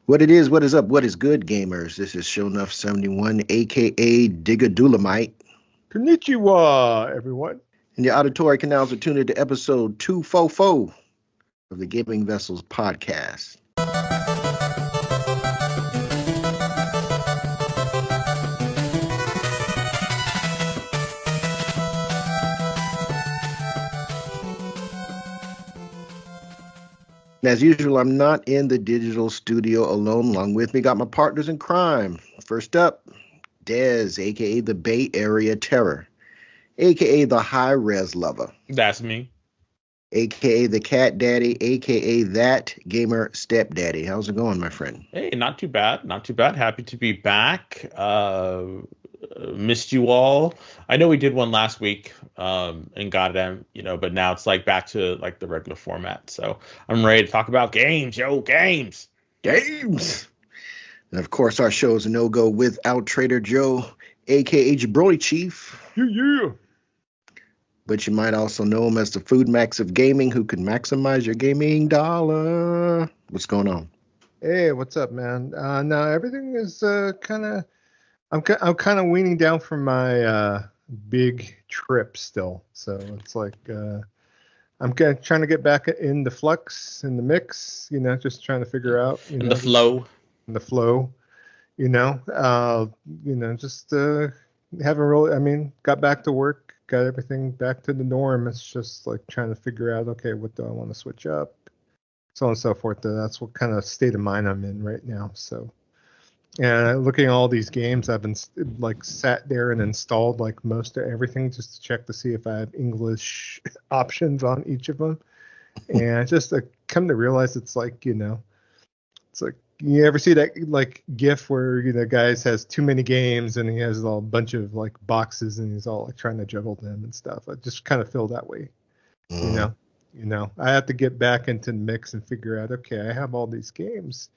What it is, what is up, what is good, gamers? This is Shownuff71, aka Digadulamite. Konnichiwa, everyone. And your auditory canals are tuned into episode 244 of the Gaming Vessels podcast. As usual, I'm not in the digital studio alone. Along with me, got my partners in crime. First up, Dez, aka the Bay Area Terror, aka the High Res Lover, That's me. aka the Cat Daddy, aka that gamer stepdaddy. How's it going, my friend? Hey, not too bad. Not too bad. Happy to be back. Missed you all. I know we did one last week, and got it, but now it's like back to like the regular format. So I'm ready to talk about games, games. Games! And of course, our show is a no-go without Trader Joe, aka Jabroni Chief. Yeah. But you might also know him as the Food Max of Gaming, who can maximize your gaming dollar. What's going on? Hey, what's up, man? No, everything is kind of. I'm kind of weaning down from my big trip still, so it's like I'm trying to get back in the flux, in the mix. Just trying to figure out. And the flow. The flow. Just haven't really. I mean, got back to work. Got everything back to the norm. It's just like trying to figure out, okay, what do I want to switch up, so on and so forth. That's what kind of state of mind I'm in right now. So, and looking at all these games, I've been like sat there and installed like most of everything just to check to see if I have English options on each of them. And I just come to realize it's like, it's like, you ever see that like GIF where guys has too many games and he has a bunch of like boxes and he's all like trying to juggle them and stuff. I just kind of feel that way. I have to get back into the mix and figure out, okay, I have all these games.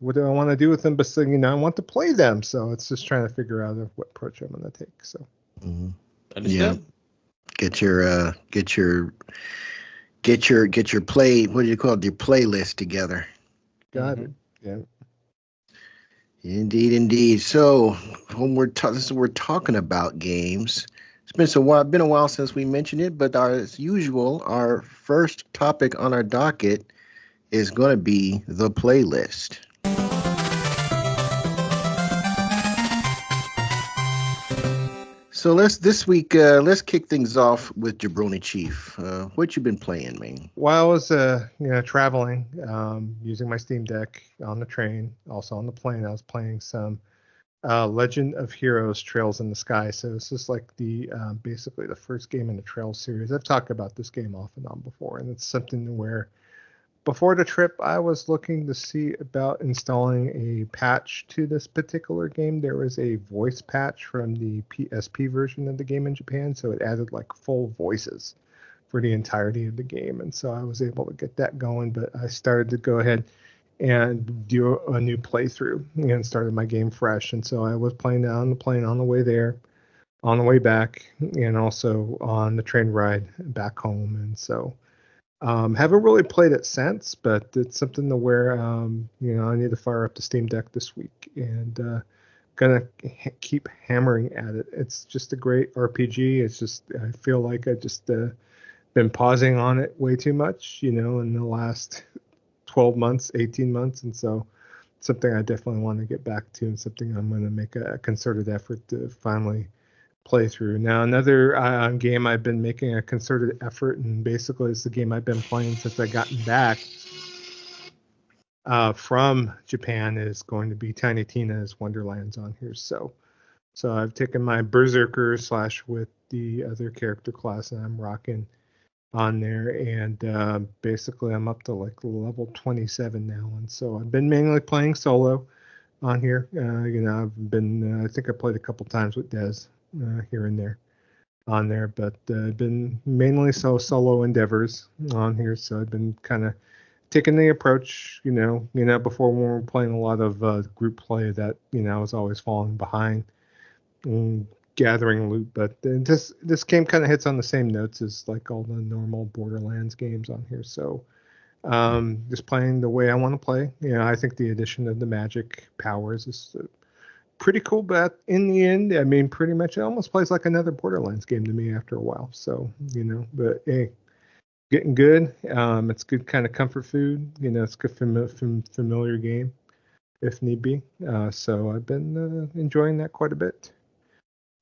What do I want to do with them? But I want to play them. So it's just trying to figure out what approach I'm going to take. So yeah, get your play. What do you call it? Your playlist together. Got it. Yeah. Indeed. So when we're talking about games, it's been a while since we mentioned it, but as usual, our first topic on our docket is going to be the playlist. So this week, let's kick things off with Jabroni Chief. What you been playing, man? While I was traveling, using my Steam Deck on the train, also on the plane, I was playing some Legend of Heroes: Trails in the Sky. So this is like the basically the first game in the Trails series. I've talked about this game off and on before, and it's something where before the trip, I was looking to see about installing a patch to this particular game. There was a voice patch from the PSP version of the game in Japan, so it added like full voices for the entirety of the game, and so I was able to get that going. But I started to go ahead and do a new playthrough and started my game fresh. And so I was playing that on the plane on the way there, on the way back, and also on the train ride back home. And so haven't really played it since, but it's something to where I need to fire up the Steam Deck this week and gonna keep hammering at it. It's just a great RPG. It's just I feel like I just been pausing on it way too much, in the last 12 months, 18 months, and so something I definitely want to get back to and something I'm going to make a concerted effort to finally play through. Now, another game I've been making a concerted effort, and basically it's the game I've been playing since I gotten back from Japan, is going to be Tiny Tina's Wonderlands on here. So I've taken my Berserker / with the other character class, and I'm rocking on there, and basically I'm up to like level 27 now, and so I've been mainly playing solo on here. I've been I think I played a couple times with Dez here and there on there, but I've been mainly solo endeavors on here. So I've been kind of taking the approach, before when we were playing a lot of group play that I was always falling behind and gathering loot. But this game kind of hits on the same notes as like all the normal Borderlands games on here. So Just playing the way I want to play. I think the addition of the magic powers is pretty cool, but in the end, I mean, pretty much it almost plays like another Borderlands game to me after a while. So, but hey, getting good. It's good kind of comfort food. It's good familiar game if need be. So I've been enjoying that quite a bit.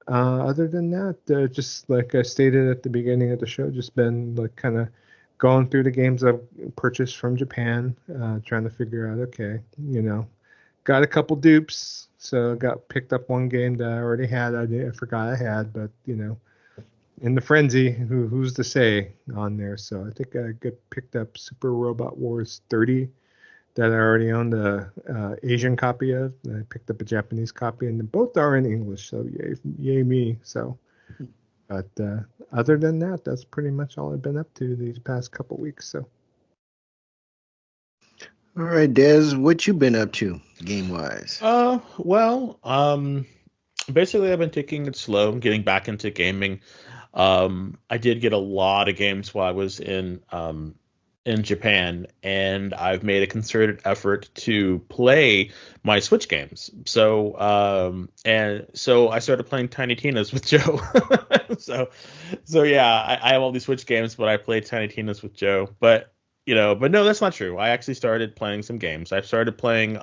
Other than that, just like I stated at the beginning of the show, just been like kind of going through the games I've purchased from Japan, trying to figure out, okay, got a couple dupes, so got picked up one game that I already had. I forgot I had, but in the frenzy, who's to say on there? So I think I picked up Super Robot Wars 30 that I already owned a Asian copy of. And I picked up a Japanese copy, and both are in English. So yay me. So, but other than that, that's pretty much all I've been up to these past couple weeks. So. All right, Des, what you been up to game wise? Well, basically I've been taking it slow, getting back into gaming. I did get a lot of games while I was in Japan, and I've made a concerted effort to play my Switch games. So I started playing Tiny Tina's with Joe. so yeah, I have all these Switch games, but I played Tiny Tina's with Joe. But no, that's not true. I actually started playing some games. I've started playing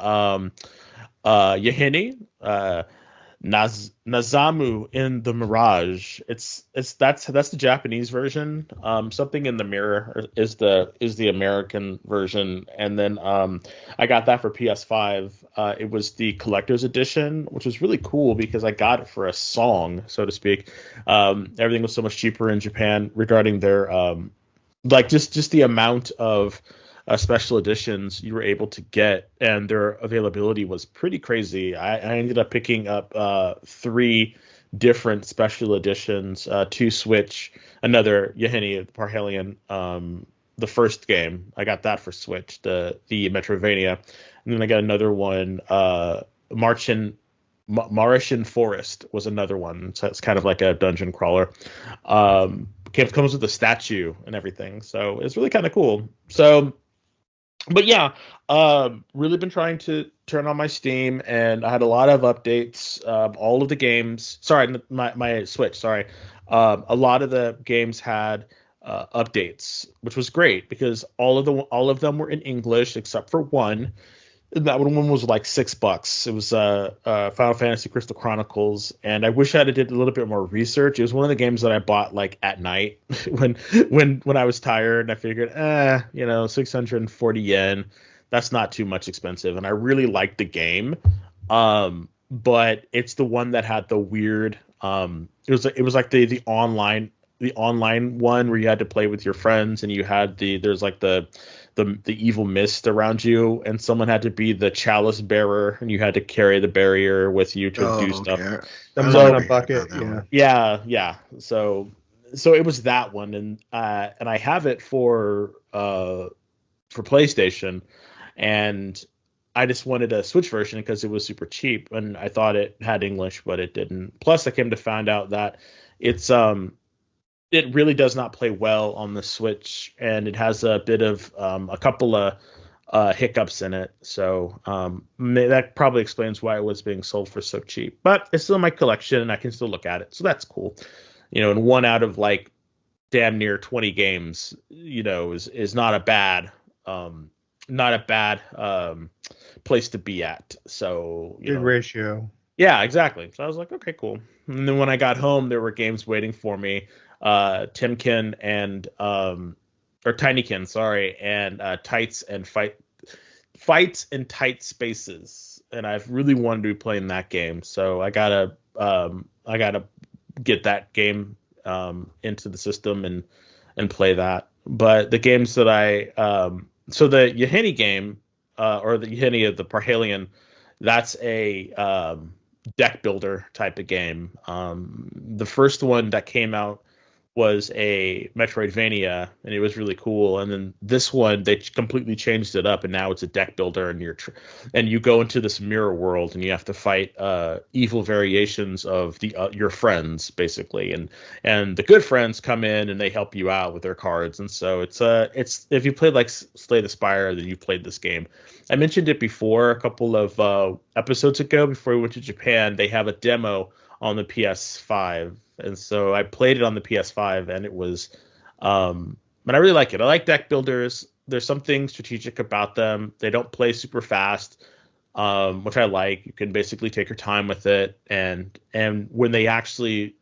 Yahini, Nazamu in the Mirage. That's the Japanese version. Something in the Mirror is the American version, and then I got that for PS5. It was the collector's edition, which was really cool because I got it for a song, so to speak. Everything was so much cheaper in Japan regarding their like just the amount of special editions you were able to get, and their availability was pretty crazy. I ended up picking up 3 different special editions, 2 Switch, another Yahini Parhelion, the first game. I got that for Switch, the Metrovania, and then I got another one, Mauritian Forest was another one. So it's kind of like a dungeon crawler. Comes with a statue and everything, so it's really kind of cool. So, but yeah, really been trying to turn on my Steam, and I had a lot of updates. All of the games, sorry, my Switch, sorry. A lot of the games had updates, which was great because all of them were in English except for one. That one was like $6. It was Final Fantasy Crystal Chronicles, and I wish I had did a little bit more research. It was one of the games that I bought like at night when I was tired, and I figured, 640 yen, that's not too much expensive, and I really liked the game. But it's the one that had the weird. It was like the online one where you had to play with your friends, and you had there's like the evil mist around you, and someone had to be the chalice bearer, and you had to carry the barrier with you to do stuff. The mana bucket, yeah. So it was that one, and I have it for PlayStation, and I just wanted a Switch version because it was super cheap, and I thought it had English, but it didn't. Plus, I came to find out that it really does not play well on the Switch, and it has a bit of a couple of hiccups in it. So that probably explains why it was being sold for so cheap. But it's still in my collection, and I can still look at it. So that's cool. And 1 out of like damn near 20 games, is not a bad place to be at. So good ratio. Yeah, exactly. So I was like, okay, cool. And then when I got home, there were games waiting for me. Timkin and or Tinykin, sorry, and Tights and Fights in Tight Spaces, and I've really wanted to be playing that game, so I gotta get that game into the system and play that. But the games that so the Yahini game, or the Yahini of the Parhelion, that's a deck builder type of game. The first one that came out was a Metroidvania, and it was really cool. And then this one, they completely changed it up, and now it's a deck builder, and and you go into this mirror world, and you have to fight evil variations of your friends, basically. And the good friends come in and they help you out with their cards. And so it's if you played like Slay the Spire, then you've played this game. I mentioned it before a couple of episodes ago before we went to Japan. They have a demo on the PS5, and so I played it on the PS5, and it was but I really like it. I like deck builders. There's something strategic about them. They don't play super fast, which I like. You can basically take your time with it, and when they actually,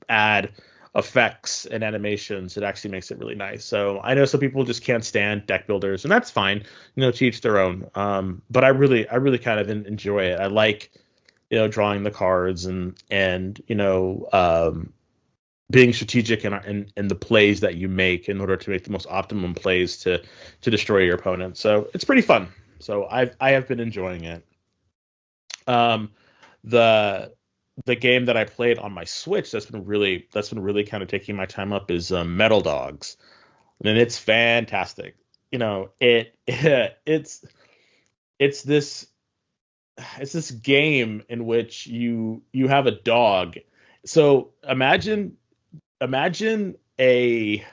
add effects and animations, it actually makes it really nice. So I know some people just can't stand deck builders, and that's fine. To each their own. But I really kind of enjoy it. I like, drawing the cards and being strategic in the plays that you make in order to make the most optimum plays to destroy your opponent. So it's pretty fun. So I have been enjoying it. The game that I played on my Switch that's been really kind of taking my time up is Metal Dogs, and it's fantastic. It's this game in which you have a dog. So imagine imagine a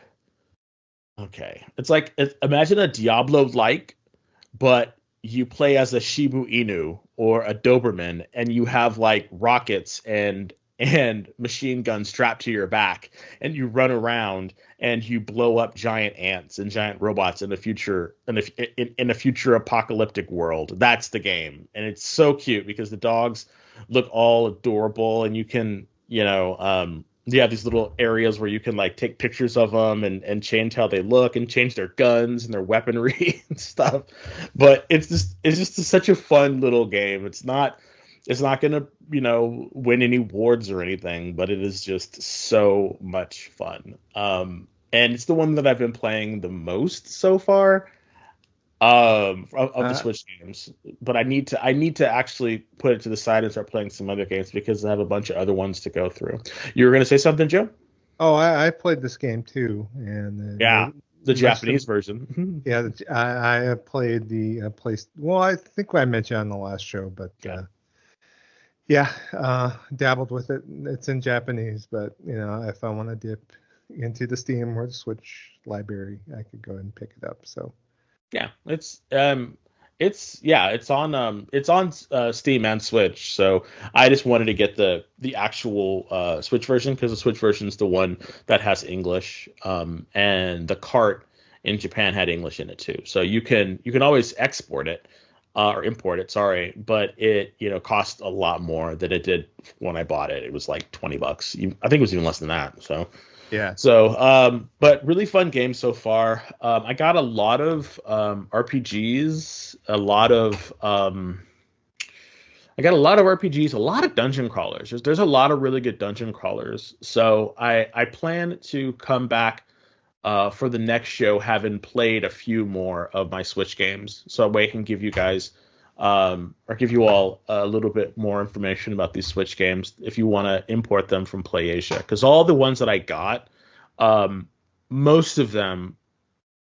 Diablo-like, but you play as a Shibu Inu or a Doberman, and you have like rockets and machine guns strapped to your back, and you run around and you blow up giant ants and giant robots in a future apocalyptic world. That's the game, and it's so cute because the dogs look all adorable, and you can you have these little areas where you can like take pictures of them and change how they look and change their guns and their weaponry and stuff. But it's just such a fun little game. It's not gonna win any awards or anything, but it is just so much fun. And it's the one that I've been playing the most so far of the Switch games. But I need to actually put it to the side and start playing some other games because I have a bunch of other ones to go through. You were gonna say something, Joe? Oh, I played this game too, and the Japanese version. Yeah, I played the place. Well, I think I mentioned on the last show, but dabbled with it. It's in Japanese, but if I want to dip into the Steam or the Switch library, I could go ahead and pick it up. So yeah, it's on Steam and Switch. So I just wanted to get the actual Switch version because the Switch version is the one that has English, and the cart in Japan had English in it too. So you can always export it. Or import it, sorry, but it cost a lot more than it did when I bought it. It was like $20. I think it was even less than that. So yeah. So but really fun game so far. I got a lot of RPGs, a lot of dungeon crawlers. There's a lot of really good dungeon crawlers. So I plan to come back for the next show, having played a few more of my Switch games, so that way I can give you guys or give you all a little bit more information about these Switch games if you want to import them from PlayAsia. Because all the ones that I got, most of them,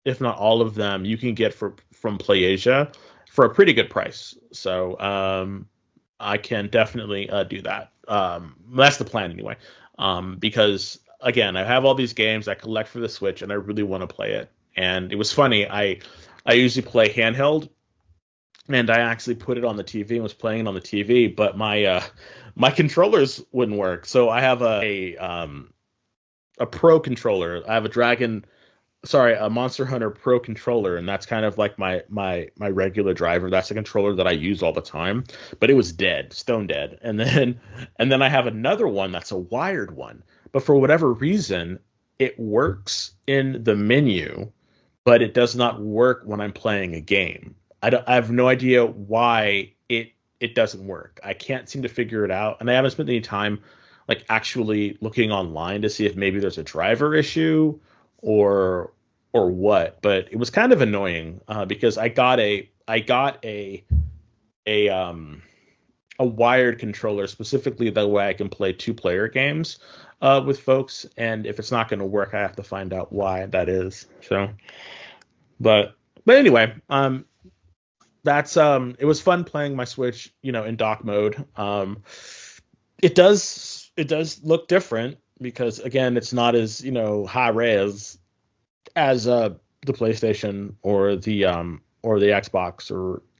if not all of them, you can get from PlayAsia for a pretty good price. So I can definitely do that. That's the plan anyway, because again, I have all these games I collect for the Switch, and I really want to play it. And it was funny. I usually play handheld, and I actually put it on the TV and was playing it on the TV, but my controllers wouldn't work. So I have a Pro controller. I have a Monster Hunter Pro controller, and that's kind of like my regular driver. That's a controller that I use all the time, but it was dead, stone dead. And then I have another one that's a wired one. But for whatever reason, it works in the menu, but it does not work when I'm playing a game. I have no idea why it doesn't work. I can't seem to figure it out, and I haven't spent any time like actually looking online to see if maybe there's a driver issue or what. But it was kind of annoying because I got a wired controller specifically that way I can play 2-player games. with folks, and if it's not going to work, I have to find out why that is. So, but anyway, that's it was fun playing my Switch, in dock mode. It does look different because again, it's not as high res as the PlayStation or the Xbox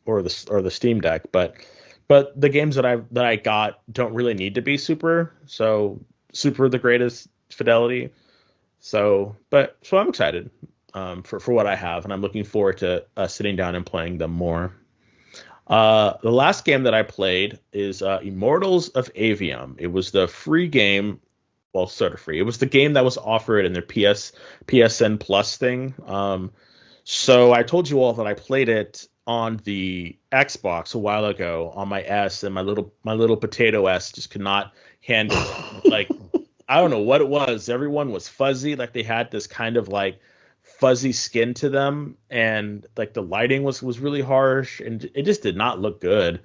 or the Steam Deck, but the games that I got don't really need to be super the greatest fidelity. So I'm excited for what I have, and I'm looking forward to sitting down and playing them more. The last game that I played is Immortals of Avium. It was the free game, well, sort of free. It was the game that was offered in their PSN Plus thing. So I told you all that I played it on the Xbox a while ago on my S, and my little potato S just could not handle it. Like, I don't know what it was. Everyone was fuzzy, like they had this kind of like fuzzy skin to them, and like the lighting was really harsh, and it just did not look good.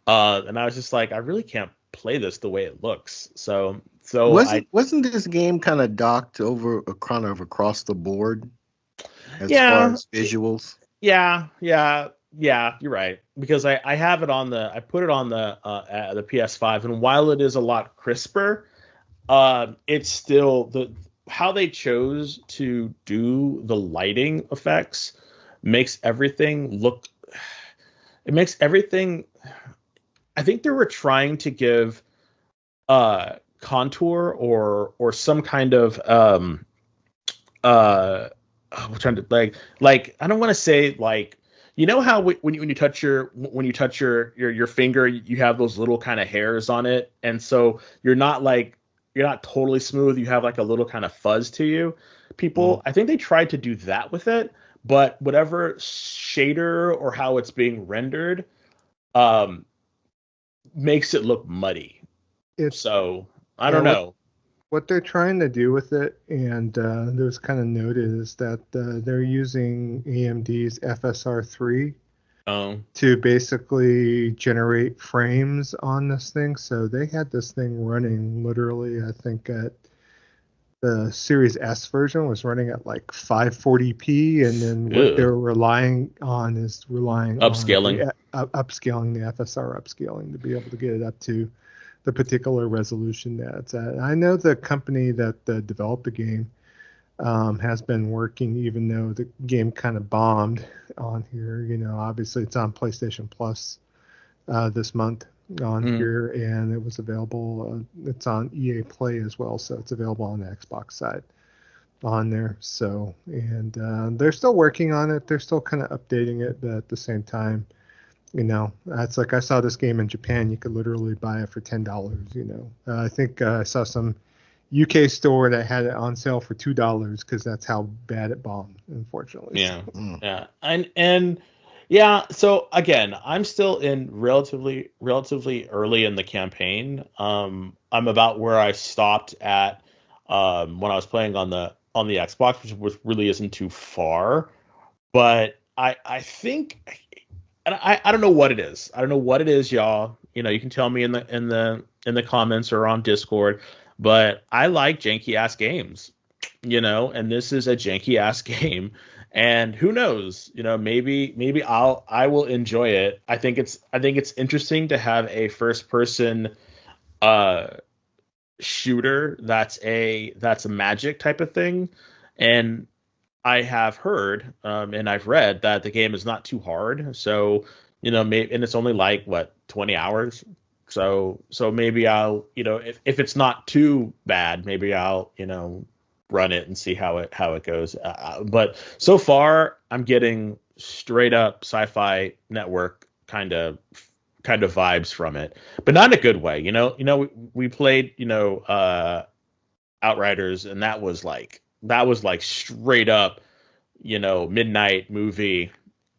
And I was just like, I really can't play this the way it looks. So wasn't this game kind of docked over kind of across the board as yeah, far as visuals? yeah, you're right, because I have it on I put it on the PS5, and while it is a lot crisper, it's still how they chose to do the lighting effects makes everything look. It makes everything. I think they were trying to give contour or some kind of I'm trying to like I don't want to say like, how when you touch your finger, you have those little kind of hairs on it, and so you're not totally smooth. You have like a little kind of fuzz to you. I think they tried to do that with it, but whatever shader or how it's being rendered, makes it look muddy. So I don't know. What they're trying to do with it, and there's kind of noted, is that they're using AMD's FSR3 to basically generate frames on this thing. So they had this thing running literally, I think at the Series S version was running at like 540p, and then what they're relying on upscaling upscaling the FSR upscaling to be able to get it up to the particular resolution that it's at. I know the company that developed the game has been working, even though the game kind of bombed on here. Obviously it's on PlayStation Plus this month on here, and it was available. It's on EA Play as well, so it's available on the Xbox side on there. So, and they're still working on it. They're still kind of updating it, but at the same time, it's like I saw this game in Japan. You could literally buy it for $10. I think I saw some UK store that had it on sale for $2 because that's how bad it bombed, unfortunately. Yeah, yeah, and yeah. So again, I'm still in relatively early in the campaign. I'm about where I stopped at when I was playing on the Xbox, which really isn't too far. But I think. And I don't know what it is. I don't know what it is, y'all. You can tell me in the comments or on Discord. But I like janky ass games, and this is a janky ass game. And who knows? Maybe I will enjoy it. I think it's interesting to have a first person shooter that's a magic type of thing, and I have heard and I've read that the game is not too hard. So, maybe, and it's only like 20 hours. So maybe I'll, if it's not too bad, maybe I'll, run it and see how it goes. But so far I'm getting straight up Sci-Fi Network kind of vibes from it, but not in a good way. We played, Outriders, and that was like straight up, midnight movie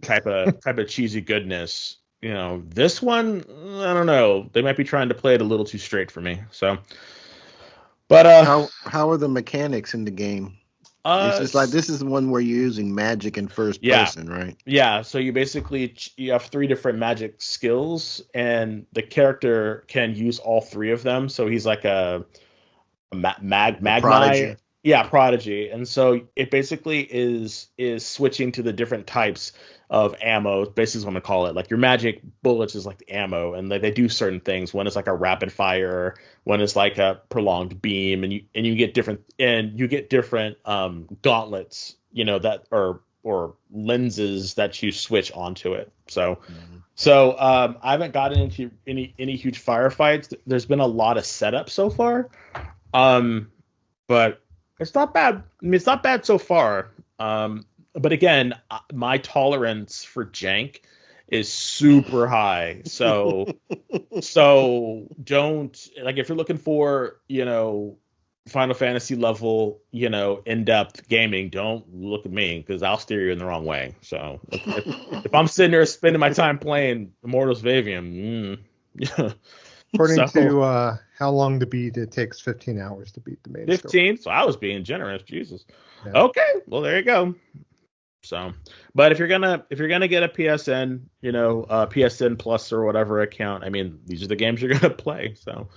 type of cheesy goodness. This one, I don't know. They might be trying to play it a little too straight for me. So, but how are the mechanics in the game? This is the one where you're using magic in first person, right? Yeah. So you have 3 different magic skills, and the character can use all 3 of them. So he's like Magni. Yeah, Prodigy. And so it basically is switching to the different types of ammo. Basically, is what I'm gonna call it. Like your magic bullets is like the ammo, and they do certain things. One is like a rapid fire, one is like a prolonged beam, and you get different gauntlets, that or lenses that you switch onto it. So. Mm-hmm. So I haven't gotten into any huge firefights. There's been a lot of setup so far, but it's not bad. I mean, it's not bad so far. But again, my tolerance for jank is super high. So don't, like, if you're looking for Final Fantasy level, in-depth gaming, don't look at me, because I'll steer you in the wrong way. So if I'm sitting there spending my time playing Immortals of Avium, according to How Long to Beat, it takes 15 hours to beat the main 15? Story. So I was being generous, Jesus. Yeah. Okay, well, there you go. So, but if you're gonna get a PSN, PSN Plus or whatever account, I mean, these are the games you're gonna play. So,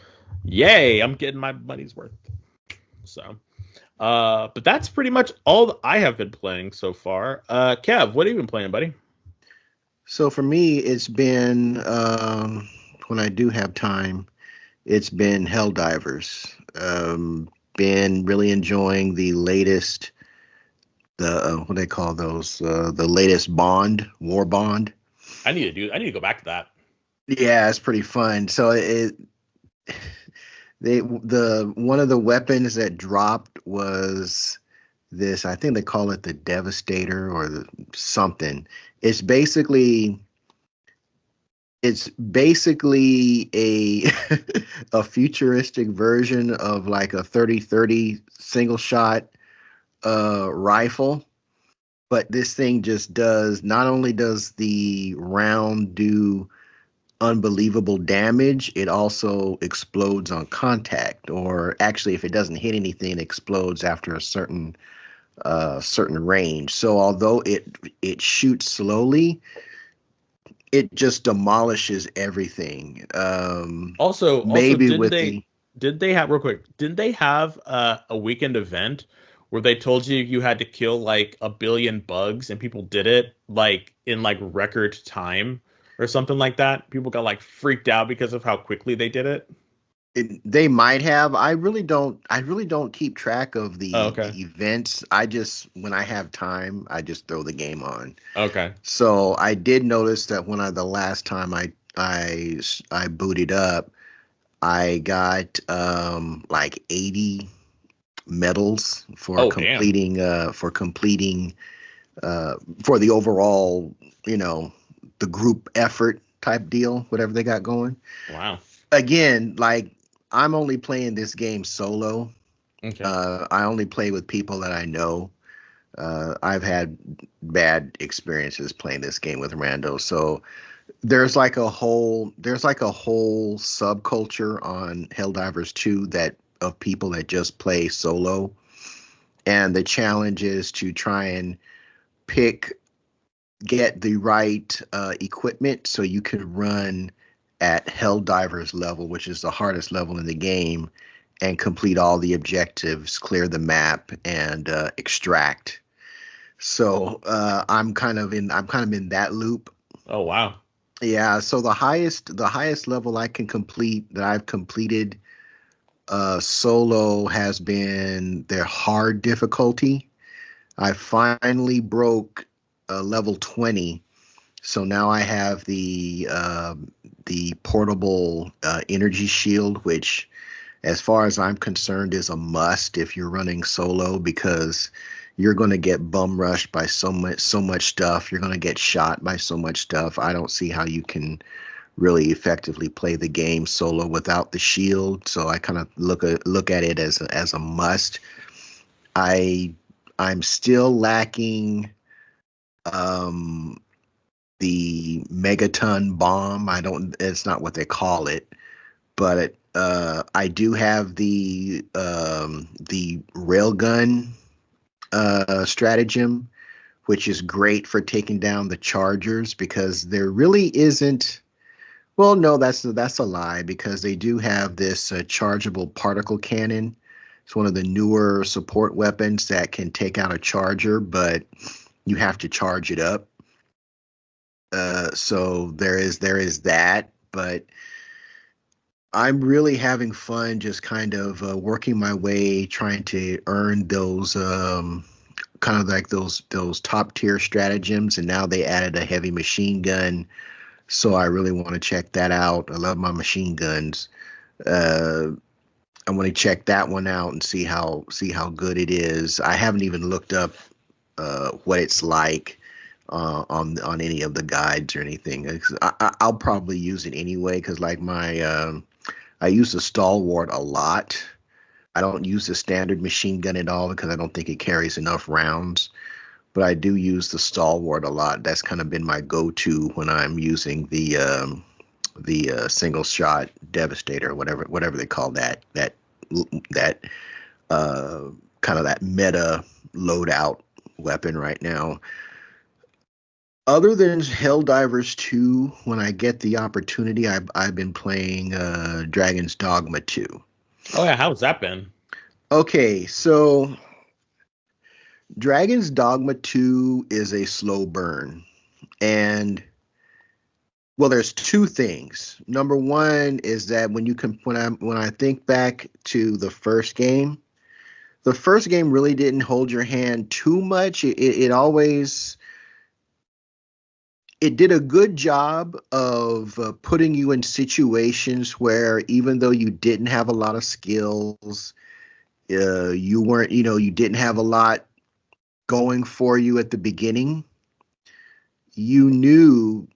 yay, I'm getting my money's worth. So, but that's pretty much all I have been playing so far. Kev, what have you been playing, buddy? So for me, it's been when I do have time, it's been Helldivers. Been really enjoying the latest, what do they call those? The latest War Bond. I need to go back to that. Yeah, it's pretty fun. So one of the weapons that dropped was this, I think they call it the Devastator or something. It's basically a a futuristic version of like a 30-30 single shot rifle, but this thing just not only does the round do unbelievable damage, it also explodes on contact, or actually if it doesn't hit anything, it explodes after a certain range. So although it shoots slowly, it just demolishes everything. Maybe did they have, real quick, didn't they have a weekend event where they told you had to kill like 1 billion bugs, and people did it like in like record time or something like that? People got like freaked out because of how quickly they did it. They might have. I really don't keep track of the events. When I have time, I just throw the game on. Okay. So I did notice that the last time I booted up, I got like 80 medals for completing for the overall, the group effort type deal, whatever they got going. Wow. Again, like, I'm only playing this game solo. Okay. I only play with people that I know. I've had bad experiences playing this game with rando. So there's like a whole subculture on Helldivers 2 of people that just play solo. And the challenge is to try and get the right equipment so you can run at Helldivers level, which is the hardest level in the game, and complete all the objectives, clear the map, and extract. So I'm kind of in that loop. Oh wow. Yeah. So the highest level I can complete, that I've completed solo, has been their hard difficulty. I finally broke level 20. So now I have the portable energy shield, which, as far as I'm concerned, is a must if you're running solo, because you're going to get bum rushed by so much stuff. You're going to get shot by so much stuff. I don't see how you can really effectively play the game solo without the shield. So I kind of look at it as a must. I'm still lacking the megaton bomb. It's not what they call it, but I do have the railgun stratagem, which is great for taking down the chargers, because there really isn't. Well, no, that's a lie, because they do have this chargeable particle cannon, It's one of the newer support weapons that can take out a charger, but you have to charge it up. So there is that, but I'm really having fun just kind of working my way, trying to earn those kind of like those top tier stratagems, and now they added a heavy machine gun, so I really want to check that out. I love my machine guns. I want to check that one out and see how good it is. I haven't even looked up what it's like on any of the guides or anything. I'll probably use it anyway because like I use the stalwart a lot. I don't use the standard machine gun at all because I don't think it carries enough rounds. But I do use the stalwart a lot. That's kind of been my go-to when I'm using the single shot devastator, whatever they call that kind of that meta loadout weapon right now. Other than Helldivers 2, when I get the opportunity, I've been playing Dragon's Dogma 2. Oh yeah, how's that been? Okay, so Dragon's Dogma 2 is a slow burn. And well, there's two things. Number one is that when I think back to the first game really didn't hold your hand too much. It always it did a good job of putting you in situations where even though you didn't have a lot of skills, you didn't have a lot going for you at the beginning, you knew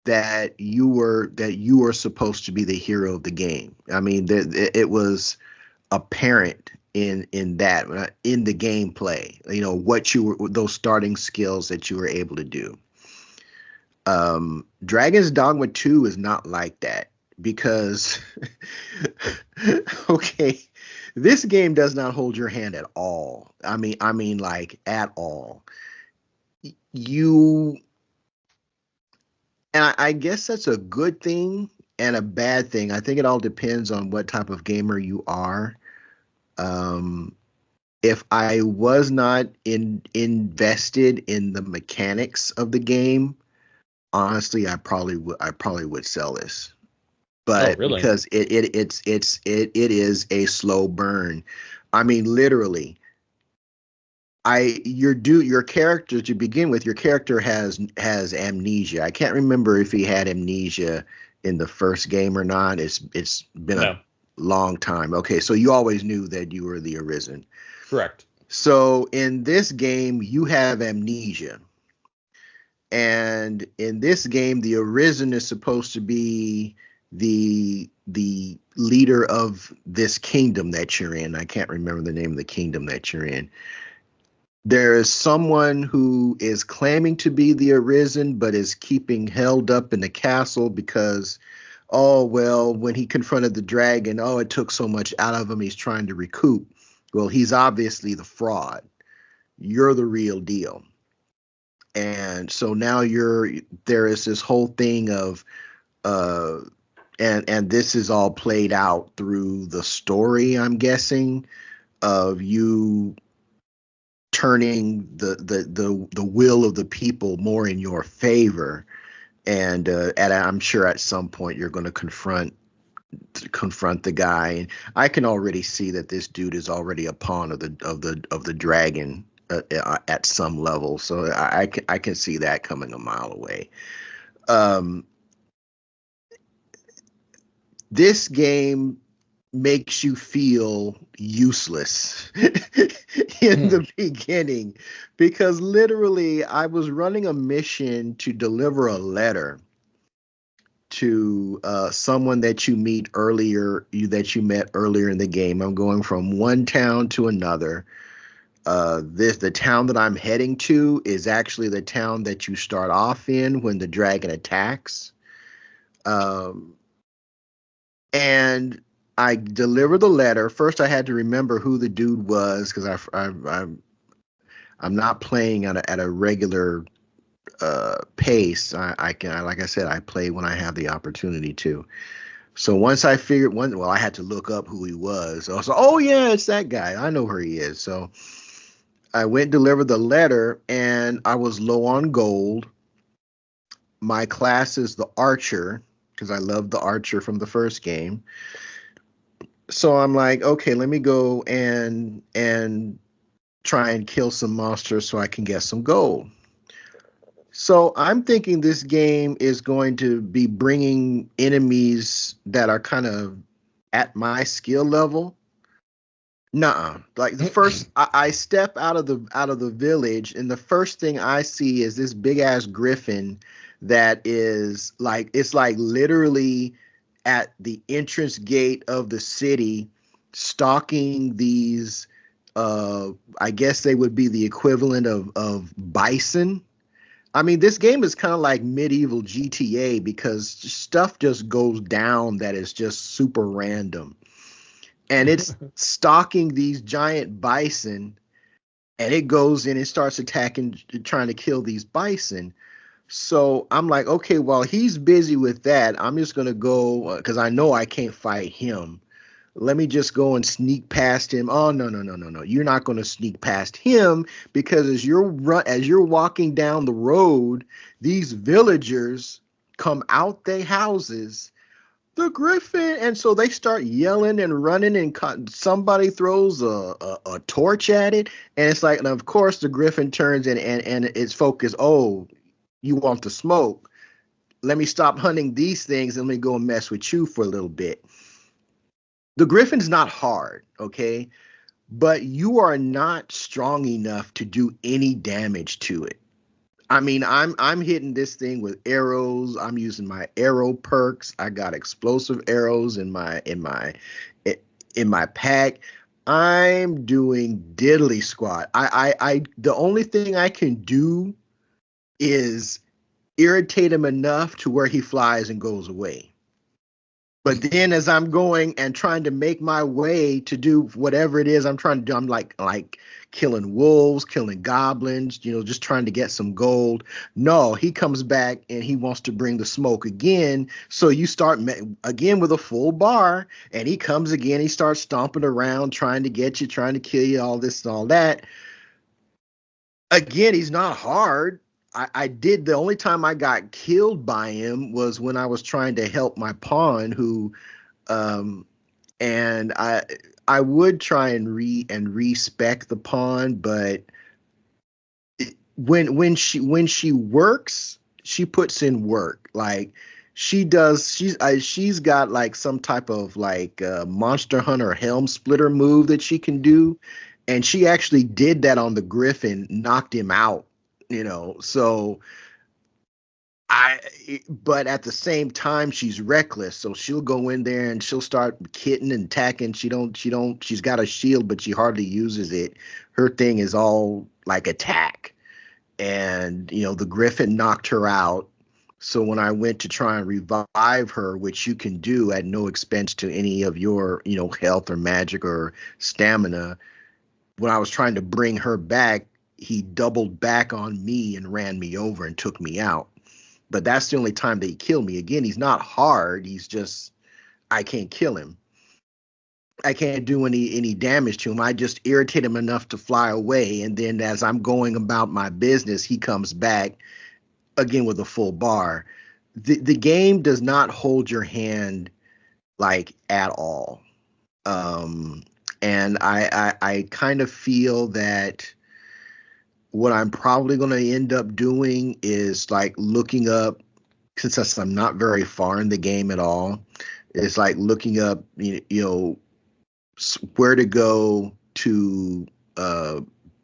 that you were supposed to be the hero of the game. I mean, it was apparent in that in the gameplay, what you were, those starting skills that you were able to do. Dragon's Dogma 2 is not like that because okay, this game does not hold your hand at all. I mean like at all. And I guess that's a good thing and a bad thing. I think it all depends on what type of gamer you are. If I was not invested in the mechanics of the game, honestly, I probably would sell this. But really? Because it is a slow burn. I mean, literally. Your character to begin with, your character has amnesia. I can't remember if he had amnesia in the first game or not. It's been a long time. Okay, so you always knew that you were the Arisen. Correct. So in this game, you have amnesia. And in this game, the Arisen is supposed to be the leader of this kingdom that you're in. I can't remember the name of the kingdom that you're in. There is someone who is claiming to be the Arisen, but is keeping held up in the castle because, oh, well, when he confronted the dragon, oh, it took so much out of him, he's trying to recoup. Well, he's obviously the fraud. You're the real deal. And so now there is this whole thing of, and this is all played out through the story, I'm guessing, of you turning the will of the people more in your favor, and I'm sure at some point you're going to confront the guy, and I can already see that this dude is already a pawn of the dragon at some level, so I can see that coming a mile away. This game makes you feel useless in the beginning because literally I was running a mission to deliver a letter to someone that you met earlier in the game. I'm going from one town to another. The town that I'm heading to is actually the town that you start off in when the dragon attacks. And I delivered the letter. First, I had to remember who the dude was because I'm not playing at a regular pace. I can, like I said, I play when I have the opportunity to. So once I figured I had to look up who he was. I was like, oh yeah, it's that guy. I know where he is. So I went and delivered the letter, and I was low on gold. My class is the archer because I love the archer from the first game. So I'm like, okay, let me go and try and kill some monsters so I can get some gold. So I'm thinking this game is going to be bringing enemies that are kind of at my skill level. Nuh-uh. Like the first, I step out of the village, and the first thing I see is this big ass griffin that is like it's like literally at the entrance gate of the city, stalking these. I guess they would be the equivalent of bison. I mean, this game is kind of like medieval GTA because stuff just goes down that is just super random. And it's stalking these giant bison, and it goes in and starts attacking, trying to kill these bison. So I'm like, okay, while he's busy with that, I'm just going to go because I know I can't fight him. Let me just go and sneak past him. Oh, no, no, no, no, no. You're not going to sneak past him because as you're walking down the road, these villagers come out their houses, the griffin, and so they start yelling and running, and somebody throws a torch at it, and it's like, and of course the griffin turns and it's focused. Oh, you want the smoke? Let me stop hunting these things and let me go and mess with you for a little bit. The griffin's not hard, okay, but you are not strong enough to do any damage to it. I mean, I'm hitting this thing with arrows. I'm using my arrow perks. I got explosive arrows in my pack. I'm doing diddly squat. I the only thing I can do is irritate him enough to where he flies and goes away. But then as I'm going and trying to make my way to do whatever it is I'm trying to do, I'm like killing wolves, killing goblins, just trying to get some gold. No, he comes back and he wants to bring the smoke again. So you start again with a full bar, and he comes again. He starts stomping around, trying to get you, trying to kill you, all this and all that. Again, he's not hard. I did the only time I got killed by him was when I was trying to help my pawn, who um and I would try and respec the pawn, but when she works, she puts in work. Like she's got like some type of like Monster Hunter Helm Splitter move that she can do, and she actually did that on the Griffin, knocked him out. So I, but at the same time, she's reckless. So she'll go in there and she'll start hitting and attacking. She's got a shield, but she hardly uses it. Her thing is all like attack. And, the Griffin knocked her out. So when I went to try and revive her, which you can do at no expense to any of your, health or magic or stamina, when I was trying to bring her back, he doubled back on me and ran me over and took me out. But that's the only time that he killed me. Again, he's not hard. He's just, I can't kill him. I can't do any damage to him. I just irritate him enough to fly away. And then as I'm going about my business, he comes back again with a full bar. The game does not hold your hand like at all. And I kind of feel that what I'm probably going to end up doing is like looking up, since I'm not very far in the game at all, it's like looking up, where to go to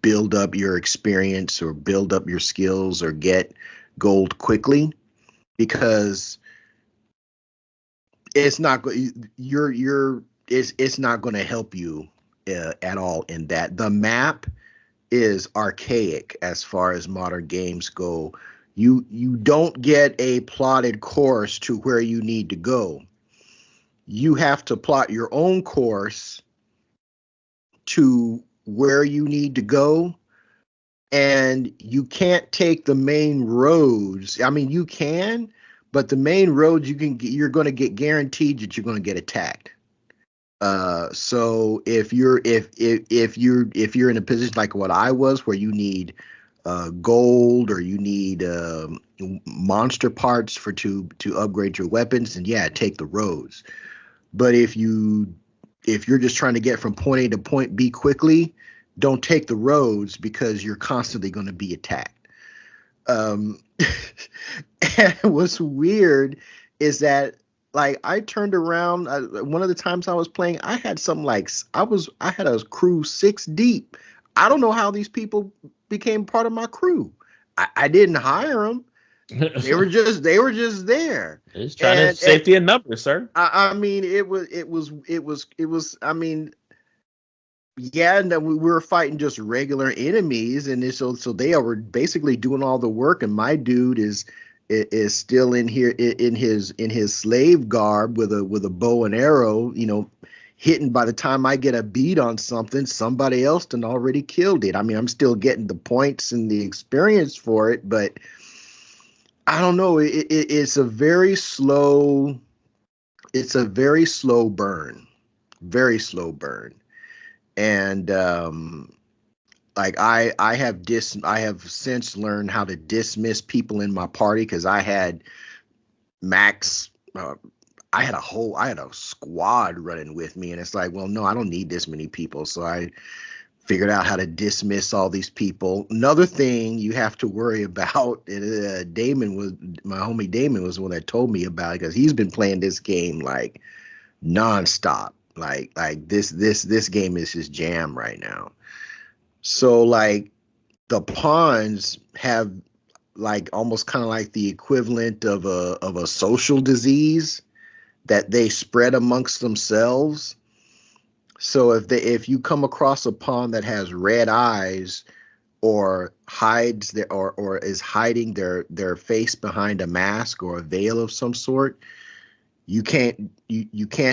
build up your experience or build up your skills or get gold quickly, because it's not it's not going to help you at all in that. The map is archaic as far as modern games go. You don't get a plotted course to where you need to go. You have to plot your own course to where you need to go, and you can't take the main roads. I mean, you can, but the main roads you're going to get guaranteed that you're going to get attacked. So if you're in a position like what I was, where you need gold or you need monster parts to upgrade your weapons, and yeah, take the roads. But if you're just trying to get from point A to point B quickly, don't take the roads because you're constantly going to be attacked. And what's weird is that, like, I turned around one of the times I was playing, I had I had a crew 6 deep. I don't know how these people became part of my crew. I didn't hire them. They were just there. It's trying to safety in numbers, sir. I mean, it was. I mean, yeah, and we were fighting just regular enemies, and so they were basically doing all the work, and my dude is still in here in his slave garb with a bow and arrow, hitting. By the time I get a beat on something, somebody else done already killed it. I mean, I'm still getting the points and the experience for it, but I don't know. It's a very slow. It's a very slow burn, and like I have since learned how to dismiss people in my party, because I had max. I had a squad running with me, and it's like, well, no, I don't need this many people, so I figured out how to dismiss all these people. Another thing you have to worry about, Damon was my homie. Damon was the one that told me about it, because he's been playing this game like nonstop. Like this game is his jam right now. So like the pawns have like almost kind of like the equivalent of a social disease that they spread amongst themselves. So if you come across a pawn that has red eyes, or hides or is hiding their face behind a mask or a veil of some sort, you can't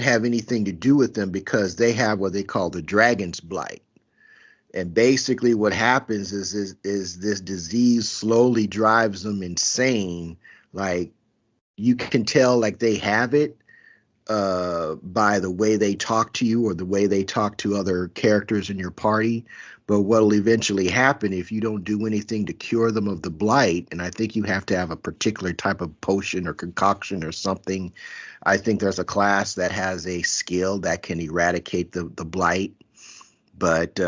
have anything to do with them, because they have what they call the dragon's blight. And basically what happens is this disease slowly drives them insane. Like, you can tell like they have it by the way they talk to you or the way they talk to other characters in your party. But what will eventually happen if you don't do anything to cure them of the blight, and I think you have to have a particular type of potion or concoction or something. I think there's a class that has a skill that can eradicate the blight. But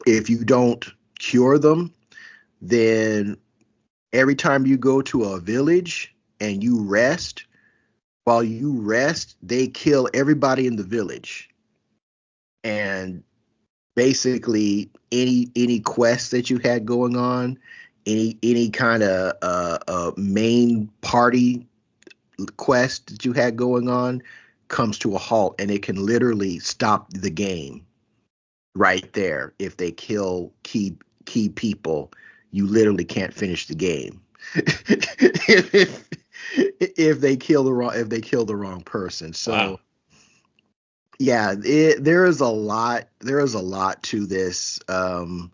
if you don't cure them, then every time you go to a village and you rest, while you rest, they kill everybody in the village. And basically any quest that you had going on, any kind of main party quest that you had going on, comes to a halt, and it can literally stop the game right there. If they kill key people, you literally can't finish the game. if they kill the wrong person. So wow. Yeah, there is a lot to this. I'm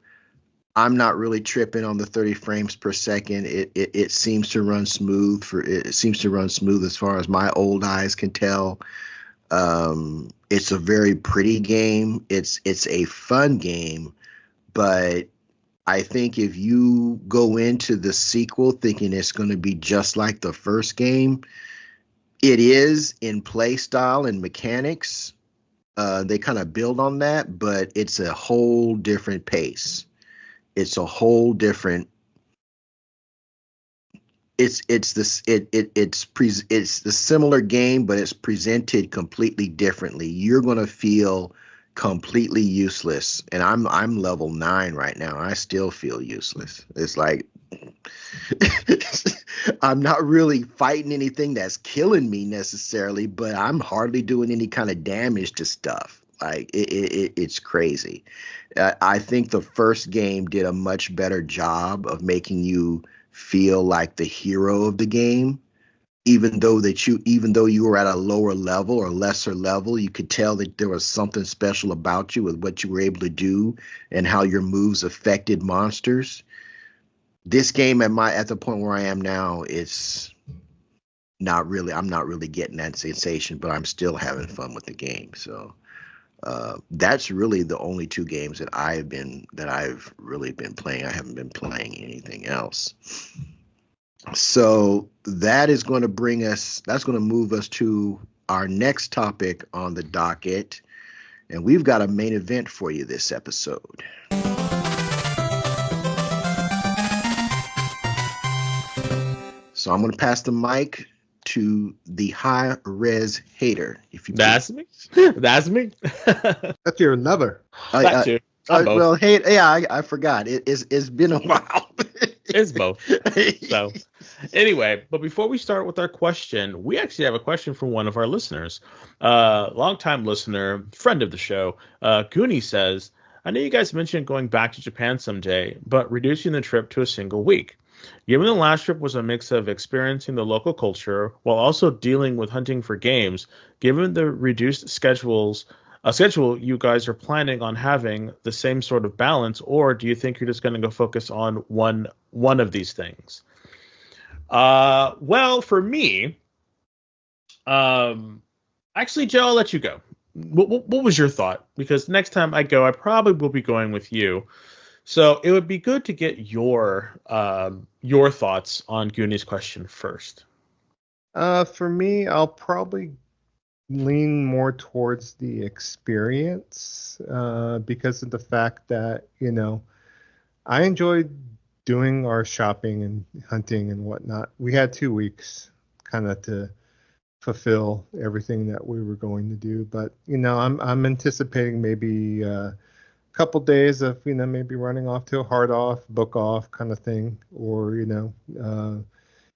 not really tripping on the 30 frames per second. It seems to run smooth as far as my old eyes can tell. It's a very pretty game. It's a fun game, but I think if you go into the sequel thinking it's going to be just like the first game, it is in play style and mechanics. They kind of build on that, but it's a whole different pace. It's a whole different. It's the similar game, but it's presented completely differently. You're gonna feel completely useless, and I'm level 9 right now. I still feel useless. It's like I'm not really fighting anything that's killing me necessarily, but I'm hardly doing any kind of damage to stuff. Like it's crazy. I think the first game did a much better job of making you feel like the hero of the game, even though you were at a lower level or lesser level. You could tell that there was something special about you with what you were able to do and how your moves affected monsters. This game at the point where I am now, it's I'm not really getting that sensation, but I'm still having fun with the game. So that's really the only two games that I've really been playing. I haven't been playing anything else. So that's going to move us to our next topic on the docket. And we've got a main event for you this episode. So I'm going to pass the mic to the high res hater. If you That's me. That's me. That's your lover. That too. Well, hey, yeah, I forgot. It's been a while. It's both. So, anyway, but before we start with our question, we actually have a question from one of our listeners, longtime listener, friend of the show. Goonie says, "I know you guys mentioned going back to Japan someday, but reducing the trip to a single week. Given the last trip was a mix of experiencing the local culture while also dealing with hunting for games, given the reduced schedule you guys are planning on having the same sort of balance, or do you think you're just going to go focus on one of these things?" Well, for me, actually, Joe, I'll let you go. What was your thought? Because next time I go, I probably will be going with you. So it would be good to get your thoughts on Goonie's question first. For me, I'll probably lean more towards the experience because of the fact that, I enjoyed doing our shopping and hunting and whatnot. We had 2 weeks kind of to fulfill everything that we were going to do. But, I'm anticipating maybe couple days of maybe running off to a hard off, book off kind of thing, or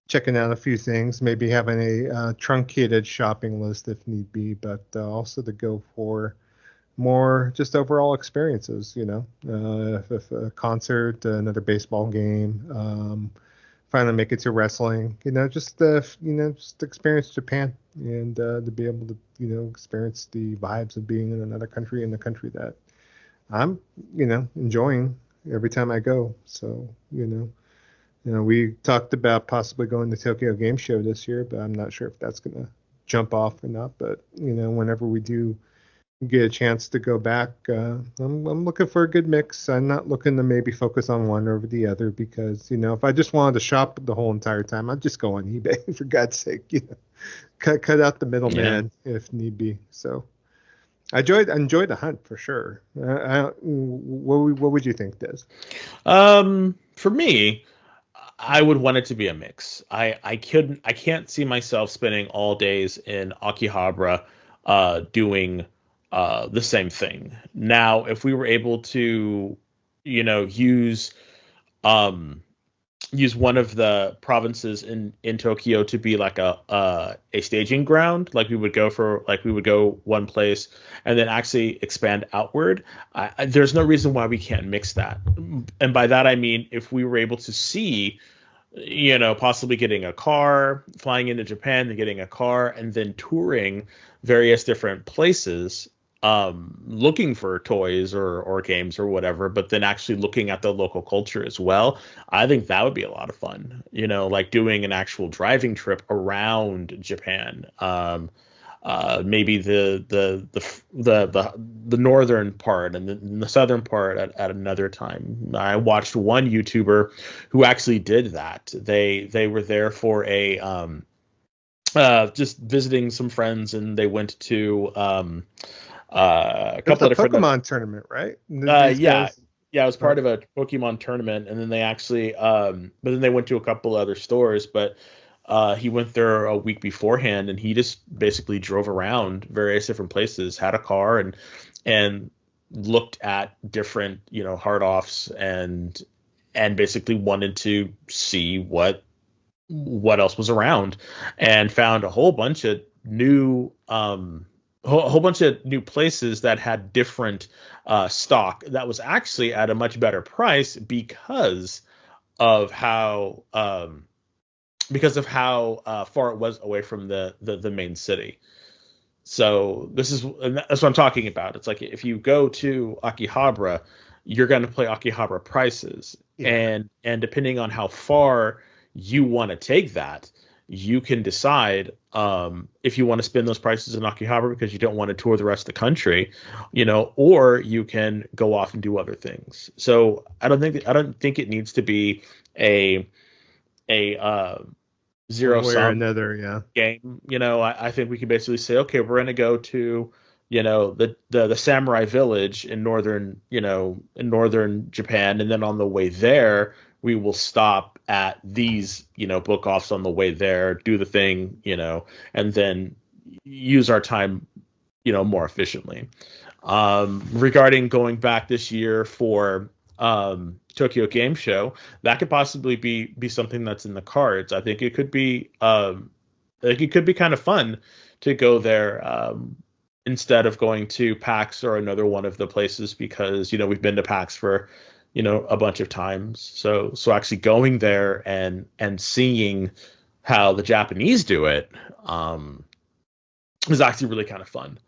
checking out a few things, maybe having a truncated shopping list if need be, but also to go for more just overall experiences. If a concert, another baseball game, finally make it to wrestling, just experience Japan and to be able to experience the vibes of being in another country, in the country that I'm, enjoying every time I go. So, we talked about possibly going to Tokyo Game Show this year, but I'm not sure if that's going to jump off or not. But, whenever we do get a chance to go back, I'm looking for a good mix. I'm not looking to maybe focus on one over the other because, if I just wanted to shop the whole entire time, I'd just go on eBay, for God's sake, cut out the middleman if need be. So. I enjoyed the hunt for sure. What would you think, Des? For me, I would want it to be a mix. I can't see myself spending all days in Akihabara doing the same thing. Now, if we were able to, use one of the provinces in Tokyo to be like a staging ground, like we would go one place and then actually expand outward. There's no reason why we can't mix that. And by that I mean if we were able to see, possibly getting a car, flying into Japan and getting a car, and then touring various different places, looking for toys or games or whatever, but then actually looking at the local culture as well. I think that would be a lot of fun, like doing an actual driving trip around Japan. Maybe the northern part and the southern part at another time. I watched one YouTuber who actually did that. They were there for a just visiting some friends, and they went to a couple of different Pokemon tournament, right? Yeah, it was part of a Pokemon tournament, and then they actually but then they went to a couple other stores, but he went there a week beforehand, and he just basically drove around various different places, had a car, and looked at different hard offs, and basically wanted to see what else was around, and found a whole bunch of new places that had different stock that was actually at a much better price because of how far it was away from the main city. So that's what I'm talking about. It's like if you go to Akihabara, you're going to play Akihabara prices, and depending on how far you want to take that, you can decide if you want to spend those prices in Akihabara because you don't want to tour the rest of the country, or you can go off and do other things. So I don't think it needs to be a zero One way or sum another, yeah. game. I think we can basically say, okay, we're going to go to the samurai village in northern Japan, and then on the way there we will stop at these book offs on the way there, do the thing, and then use our time more efficiently. Regarding going back this year for Tokyo Game Show, that could possibly be something that's in the cards. I think it could be kind of fun to go there instead of going to PAX or another one of the places, because we've been to PAX for a bunch of times. So actually going there and seeing how the Japanese do it is actually really kind of fun.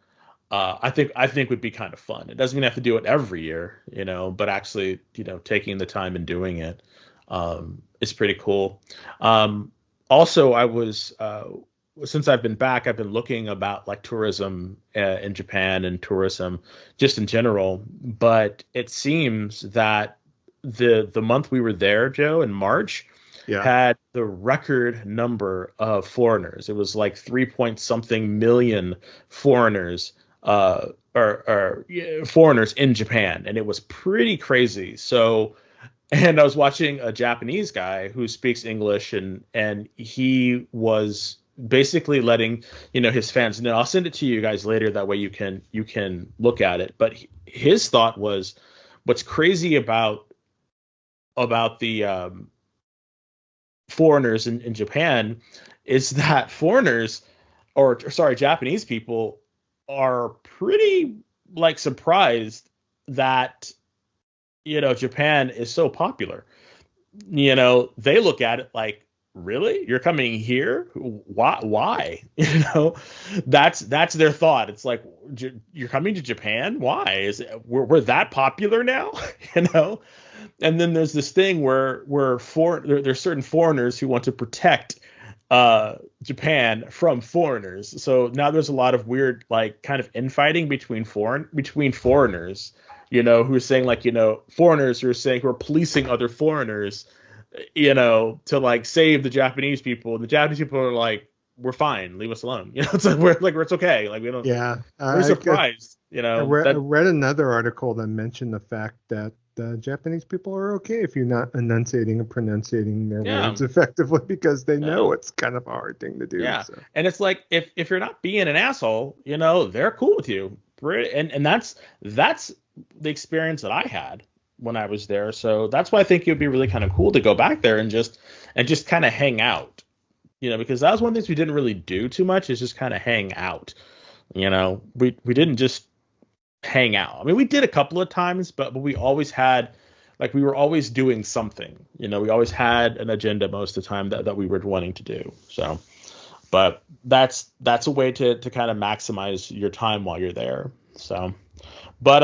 I think would be kind of fun. It doesn't mean I have to do it every year, but actually, taking the time and doing it is pretty cool. Also, I was since I've been back, I've been looking about like tourism in Japan and tourism just in general. But it seems that the month we were there, Joe, in March, had the record number of foreigners. It was like 3 point something million foreigners, or foreigners in Japan, and it was pretty crazy. So, and I was watching a Japanese guy who speaks English, and he was basically letting his fans know. I'll send it to you guys later. That way you can look at it. But his thought was, what's crazy about the foreigners in Japan is that Japanese people are pretty like surprised that Japan is so popular. They look at it like, really? You're coming here? Why? That's their thought. It's like, you're coming to Japan? Why? Is it, we're that popular now? And then there's this thing where there's certain foreigners who want to protect Japan from foreigners. So now there's a lot of weird like kind of infighting between foreigners, who are saying like, foreigners who are policing other foreigners, to like save the Japanese people, and the Japanese people are like, we're fine, leave us alone. It's like it's okay. Like we don't. Yeah, we're surprised. I read another article that mentioned the fact that Japanese people are okay if you're not enunciating and pronunciating their words effectively, because they know it's kind of a hard thing to do. Yeah, so. And it's like if you're not being an asshole, they're cool with you. And that's the experience that I had when I was there. So that's why I think it would be really kind of cool to go back there and just kind of hang out. Because that was one of the things we didn't really do too much, is just kind of hang out. We didn't just hang out. I mean, we did a couple of times, but we always had, like, we were always doing something. We always had an agenda most of the time that we were wanting to do. So, but that's a way to kind of maximize your time while you're there. So, but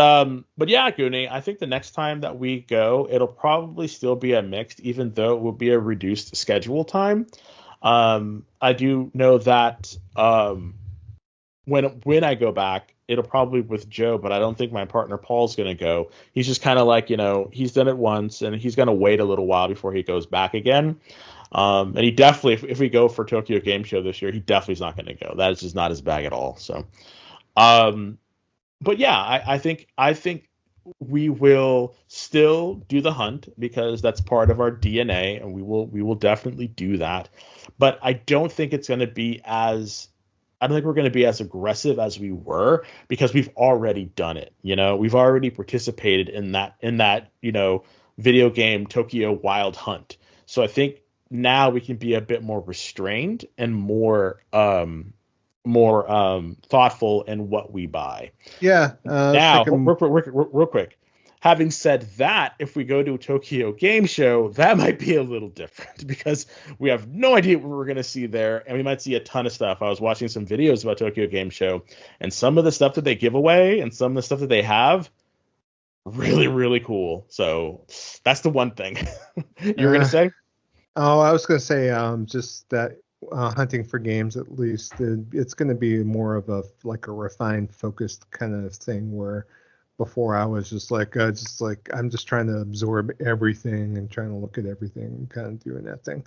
yeah, Goonie, I think the next time that we go, it'll probably still be a mixed, even though it will be a reduced schedule time. I do know that when I go back, it'll probably be with Joe, but I don't think my partner Paul's going to go. He's just kind of like, he's done it once, and he's going to wait a little while before he goes back again. And he definitely, if we go for Tokyo Game Show this year, he definitely is not going to go. That is just not his bag at all. So, but yeah, I think we will still do the hunt, because that's part of our DNA, and we will definitely do that. But I don't think it's going to be I don't think we're going to be as aggressive as we were, because we've already done it. We've already participated in that video game Tokyo Wild Hunt. So I think now we can be a bit more restrained and more thoughtful in what we buy. Yeah. Now, real quick. Having said that, if we go to a Tokyo Game Show, that might be a little different, because we have no idea what we're going to see there, and we might see a ton of stuff. I was watching some videos about Tokyo Game Show, and some of the stuff that they give away and some of the stuff that they have, really, really cool. So that's the one thing. You were going to say? Oh, I was going to say just that hunting for games, at least, it's going to be more of a refined, focused kind of thing. Where before I was just like I'm just trying to absorb everything and trying to look at everything and kind of doing that thing.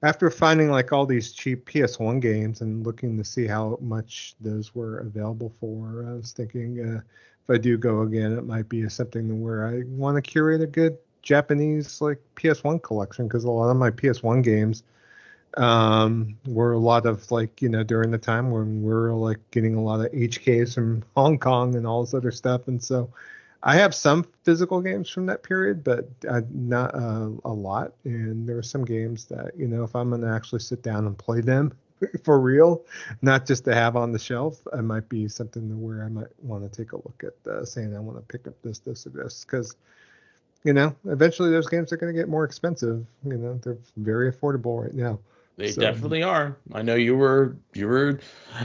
After finding like all these cheap PS1 games and looking to see how much those were available for, I was thinking if I do go again, it might be something where I want to curate a good Japanese like PS1 collection, because a lot of my PS1 games were a lot of like, during the time when we were like getting a lot of HKs from Hong Kong and all this other stuff. And so I have some physical games from that period, but not a lot. And there are some games that, if I'm going to actually sit down and play them for real, not just to have on the shelf, it might be something where I might want to take a look at saying I want to pick up this, or this, because, eventually those games are going to get more expensive. They're very affordable right now. They definitely are. I know you were.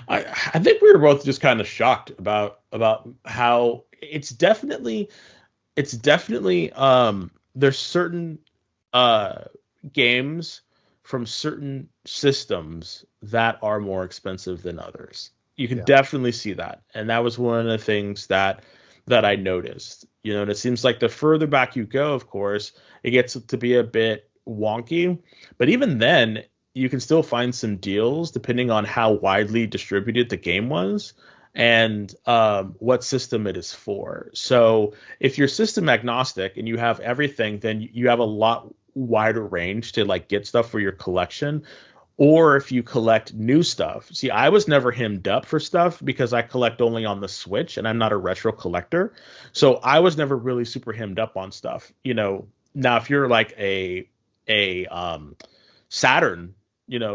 I think we were both just kind of shocked about how it's definitely there's certain games from certain systems that are more expensive than others. You can definitely see that, and that was one of the things that I noticed. And it seems like the further back you go, of course, it gets to be a bit wonky, but even then, you can still find some deals depending on how widely distributed the game was and what system it is for. So if you're system agnostic and you have everything, then you have a lot wider range to like get stuff for your collection. Or if you collect new stuff. See, I was never hemmed up for stuff because I collect only on the Switch and I'm not a retro collector. So I was never really super hemmed up on stuff. Now if you're like a Saturn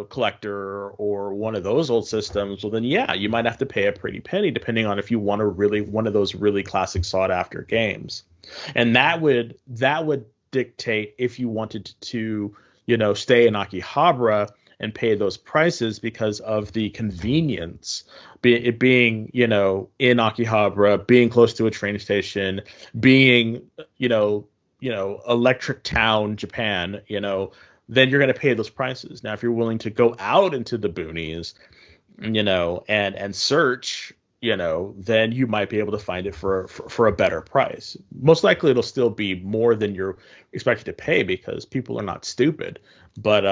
collector or one of those old systems, well then you might have to pay a pretty penny depending on if you want one of those really classic sought after games. And that would dictate if you wanted to stay in Akihabara and pay those prices because of the convenience, it being in Akihabara, being close to a train station, being electric town Japan, then you're going to pay those prices. Now, if you're willing to go out into the boonies, and search, then you might be able to find it for a better price. Most likely, it'll still be more than you're expected to pay because people are not stupid. But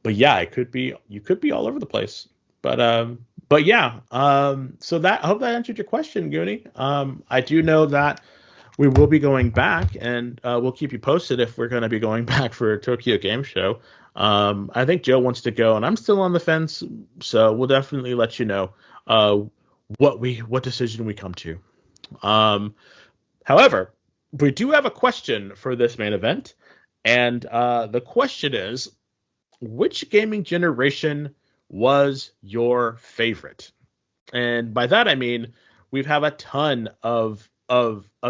yeah, you could be all over the place. But yeah. So I hope that answered your question, Goonie. I do know that we will be going back, and we'll keep you posted if we're going to be going back for Tokyo Game Show. I think Joe wants to go, and I'm still on the fence, so we'll definitely let you know what decision we come to. However, we do have a question for this main event, and the question is, which gaming generation was your favorite? And by that I mean we've have a ton of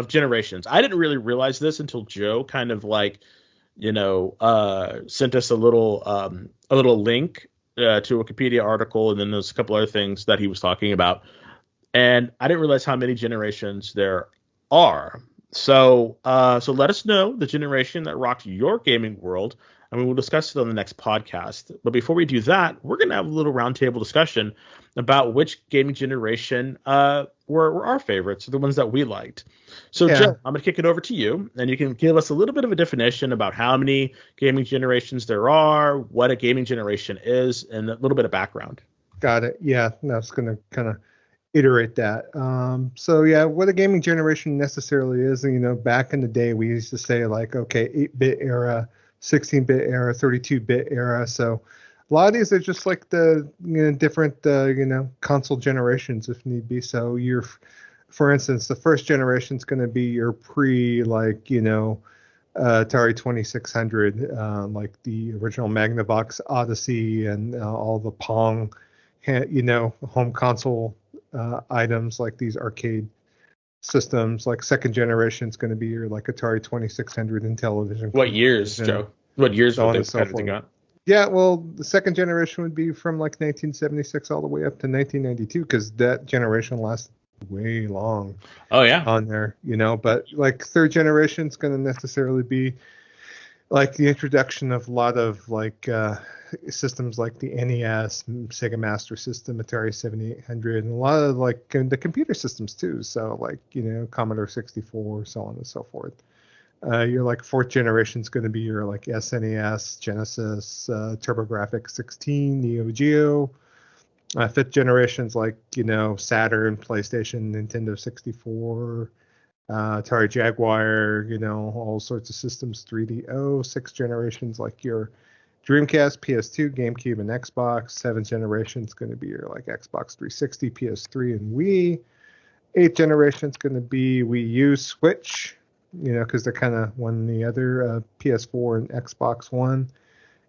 generations. I didn't really realize this until Joe kind of like, sent us a little link to a Wikipedia article, and then there's a couple other things that he was talking about. And I didn't realize how many generations there are. So let us know the generation that rocked your gaming world. I mean, we'll discuss it on the next podcast. But before we do that, we're going to have a little roundtable discussion about which gaming generation were our favorites, the ones that we liked. So, Joe, I'm going to kick it over to you, and you can give us a little bit of a definition about how many gaming generations there are, what a gaming generation is, and a little bit of background. Got it. Yeah, I was going to kind of iterate that. So, yeah, what a gaming generation necessarily is, back in the day, we used to say, like, okay, 8-bit era, 16-bit era, 32-bit era. So a lot of these are just like the different console generations if need be. So for instance, the first generation is going to be your Atari 2600, like the original Magnavox Odyssey and all the Pong, home console items like these arcade systems. Like second generation is going to be your like Atari 2600 and television. What years, Joe? What years would they kind of think on? Yeah, well, the second generation would be from like 1976 all the way up to 1992, because that generation lasted way long. Oh yeah, on there, But like third generation is going to necessarily be like the introduction of a lot of like systems like the NES, Sega Master System, Atari 7800, and a lot of like the computer systems too. So like Commodore 64, so on and so forth. Your like fourth generation is going to be your like SNES, Genesis, TurboGrafx 16, Neo Geo. Fifth generation's like Saturn, PlayStation, Nintendo 64, Atari Jaguar, all sorts of systems, 3DO. Sixth generation's like your Dreamcast, PS2, GameCube, and Xbox. Seventh generation's going to be your like Xbox 360, PS3, and Wii. Eighth generation's going to be Wii U, Switch, because they're kind of one and the other, PS4 and Xbox One.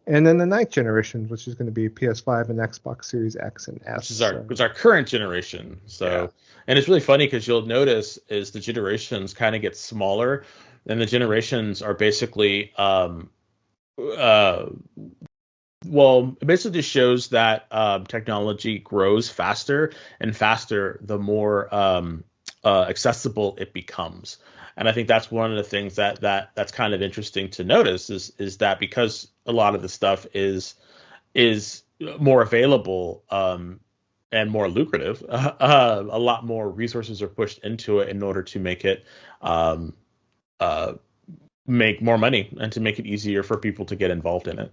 And then the ninth generation, which is going to be PS5 and Xbox Series X and S. Which is our current generation. So, yeah. And it's really funny because you'll notice is the generations kind of get smaller, and the generations are basically, well, it basically just shows that technology grows faster and faster the more accessible it becomes. And I think that's one of the things that's kind of interesting to notice is that because a lot of the stuff is more available and more lucrative, a lot more resources are pushed into it in order to make it make more money and to make it easier for people to get involved in it.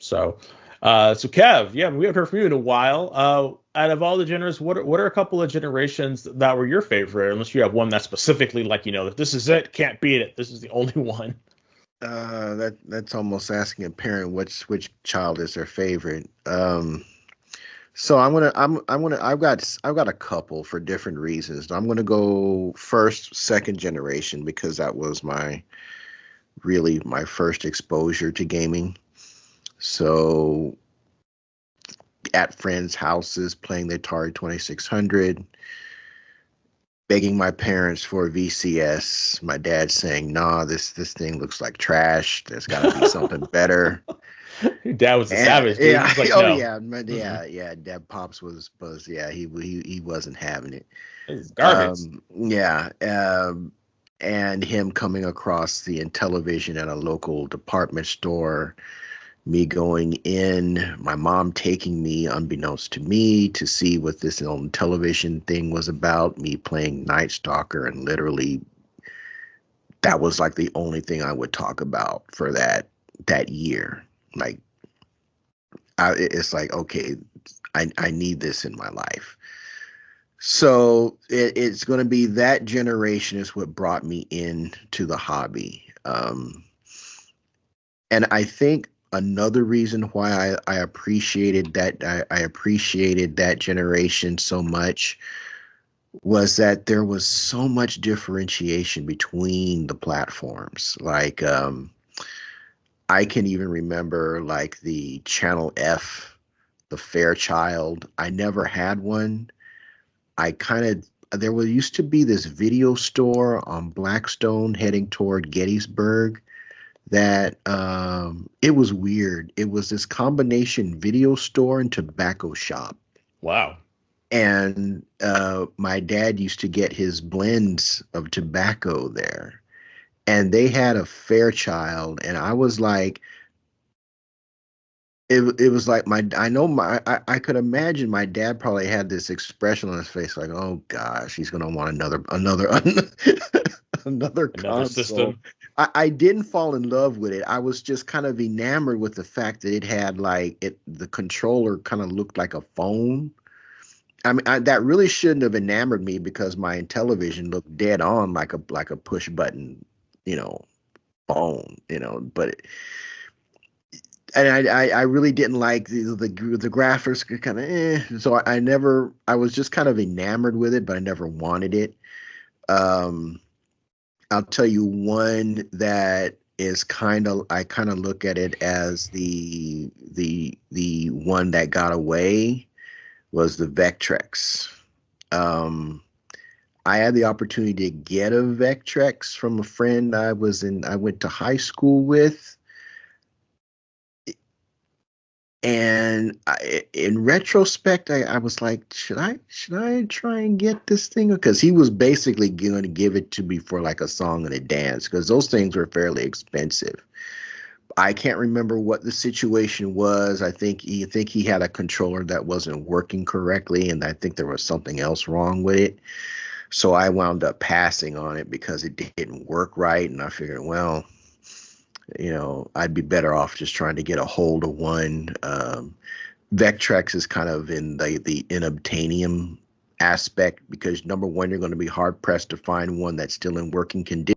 So Kev, we haven't heard from you in a while. Out of all the genres, what are a couple of generations that were your favorite? Unless you have one that's specifically like, this is it, can't beat it. This is the only one. That's almost asking a parent which child is their favorite. So I've got a couple for different reasons. I'm gonna go first, second generation, because that was my first exposure to gaming. So at friends' houses playing the Atari 2600, begging my parents for a VCS. My dad saying, "Nah, this thing looks like trash. There's got to be something better." Your dad was a savage. Dude. Yeah, like, oh no. yeah. Dad Pops was yeah. He wasn't having it. It's garbage. And him coming across the Intellivision at a local department store. Me going in, my mom taking me, unbeknownst to me, to see what this television thing was about, me playing Night Stalker, and literally that was like the only thing I would talk about for that year. Like, it's like, okay, I need this in my life. So it's going to be that generation is what brought me into the hobby. And I think another reason why I appreciated that generation so much was that there was so much differentiation between the platforms. Like, I can even remember like the Channel F, the Fairchild. I never had one. There used to be this video store on Blackstone heading toward Gettysburg that it was weird. It was this combination video store and tobacco shop. Wow. And my dad used to get his blends of tobacco there. And they had a Fairchild, and I was like, it was like I could imagine my dad probably had this expression on his face like, oh gosh, he's gonna want another console. System. I didn't fall in love with it. I was just kind of enamored with the fact that it had the controller kind of looked like a phone. I mean, that really shouldn't have enamored me because my Intellivision looked dead on like a push button, phone, but. And I really didn't like the graphics, kind of so I was just kind of enamored with it, but I never wanted it. I'll tell you one that is I kind of look at it as the one that got away was the Vectrex. I had the opportunity to get a Vectrex from a friend I went to high school with. And in retrospect, I was like, should I try and get this thing? Because he was basically going to give it to me for like a song and a dance, because those things were fairly expensive. I can't remember what the situation was. I think he had a controller that wasn't working correctly, and I think there was something else wrong with it. So I wound up passing on it because it didn't work right, and I figured, well, I'd be better off just trying to get a hold of one. Vectrex is kind of in the inobtainium aspect, because number one, you're going to be hard pressed to find one that's still in working condition.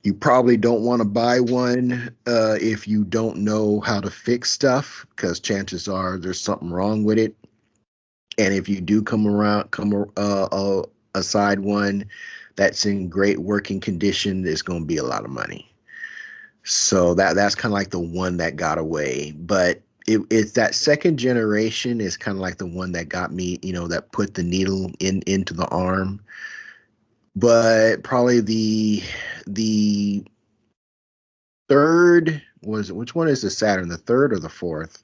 You probably don't want to buy one if you don't know how to fix stuff, because chances are there's something wrong with it. And if you do come aside one that's in great working condition, it's going to be a lot of money. So that's kind of like the one that got away. But it's that second generation is kind of like the one that got me, that put the needle into the arm. But probably the third which one is the Saturn, the third or the fourth?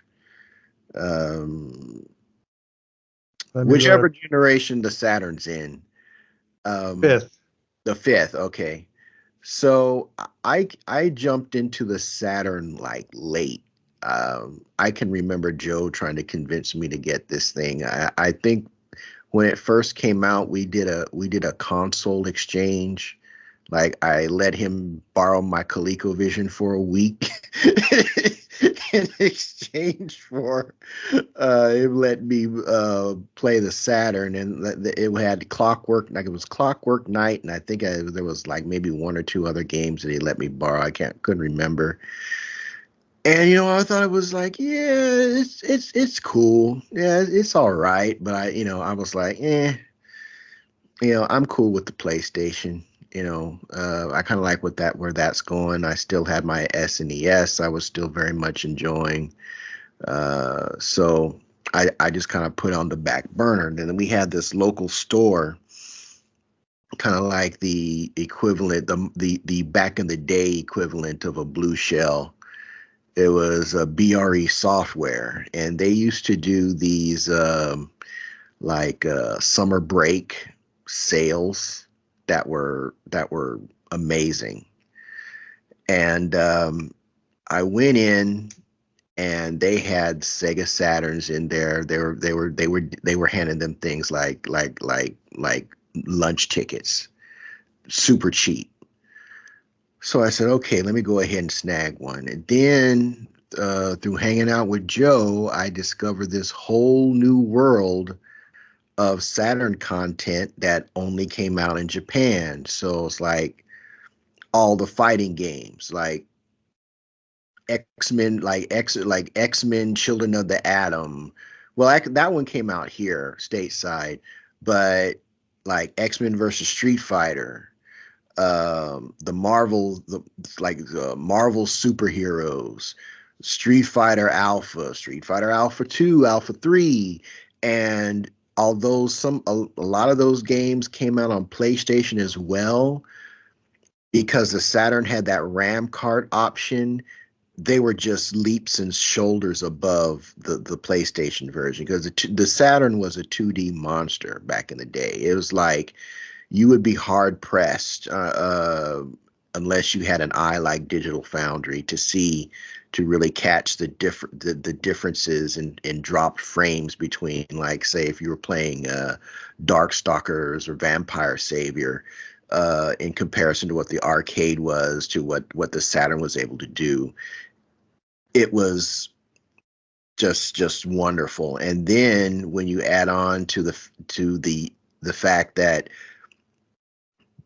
Whichever generation the Saturn's in. Fifth. The fifth, okay. So I jumped into the Saturn like late. I can remember Joe trying to convince me to get this thing. I think when it first came out, we did a console exchange. Like, I let him borrow my ColecoVision for a week in exchange for him let me play the Saturn, and it had Clockwork. Like, it was Clockwork Knight, and I think there was like maybe one or two other games that he let me borrow. I couldn't remember. And I thought it was like, yeah, it's cool. Yeah, it's all right. But I was like, I'm cool with the PlayStation. I kind of like where that's going. I still had my SNES. I was still very much enjoying. So I just kind of put on the back burner. And then we had this local store, kind of like the equivalent, the back in the day equivalent of a Blue Shell. It was a BRE Software, and they used to do these summer break sales that were amazing. And I went in, and they had Sega Saturns in there. They were handing them things like lunch tickets, super cheap. So I said, okay, let me go ahead and snag one. And then through hanging out with Joe, I discovered this whole new world of Saturn content that only came out in Japan. So it's like all the fighting games, like X-Men, like X-Men Children of the Atom. Well, that one came out here stateside, but like X-Men versus Street Fighter, the Marvel superheroes, Street Fighter Alpha, Street Fighter Alpha 2, Alpha 3, and although a lot of those games came out on PlayStation as well, because the Saturn had that RAM card option, they were just leaps and shoulders above the PlayStation version, because the Saturn was a 2D monster back in the day. It was like you would be hard pressed unless you had an eye like Digital Foundry to really catch the differences in dropped frames between, like, say, if you were playing Darkstalkers or Vampire Savior in comparison to what the arcade was to what the Saturn was able to do. It was just wonderful. And then when you add on to the fact that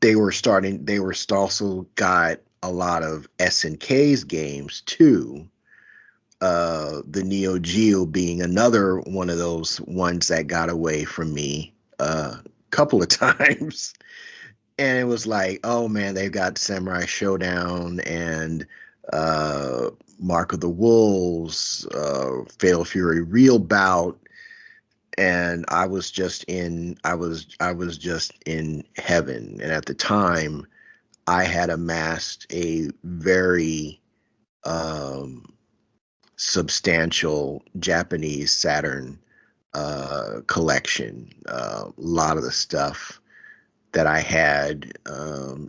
they also got a lot of SNK's games too. The Neo Geo being another one of those ones that got away from me a couple of times. And it was like, oh man, they've got Samurai Showdown and Mark of the Wolves, Fatal Fury Real Bout. And I was just in heaven. And at the time, I had amassed a very substantial Japanese Saturn collection. A lot of the stuff that I had,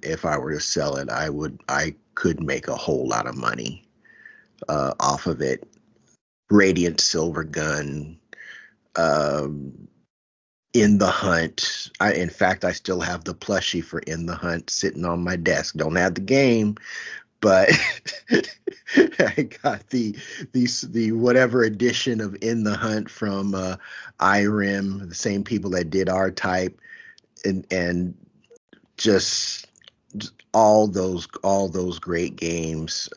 if I were to sell it, I could make a whole lot of money off of it. Radiant Silver Gun, In the Hunt. In fact, I still have the plushie for In the Hunt sitting on my desk. Don't have the game, but I got the whatever edition of In the Hunt from IRIM, the same people that did R-Type, and just all those great games,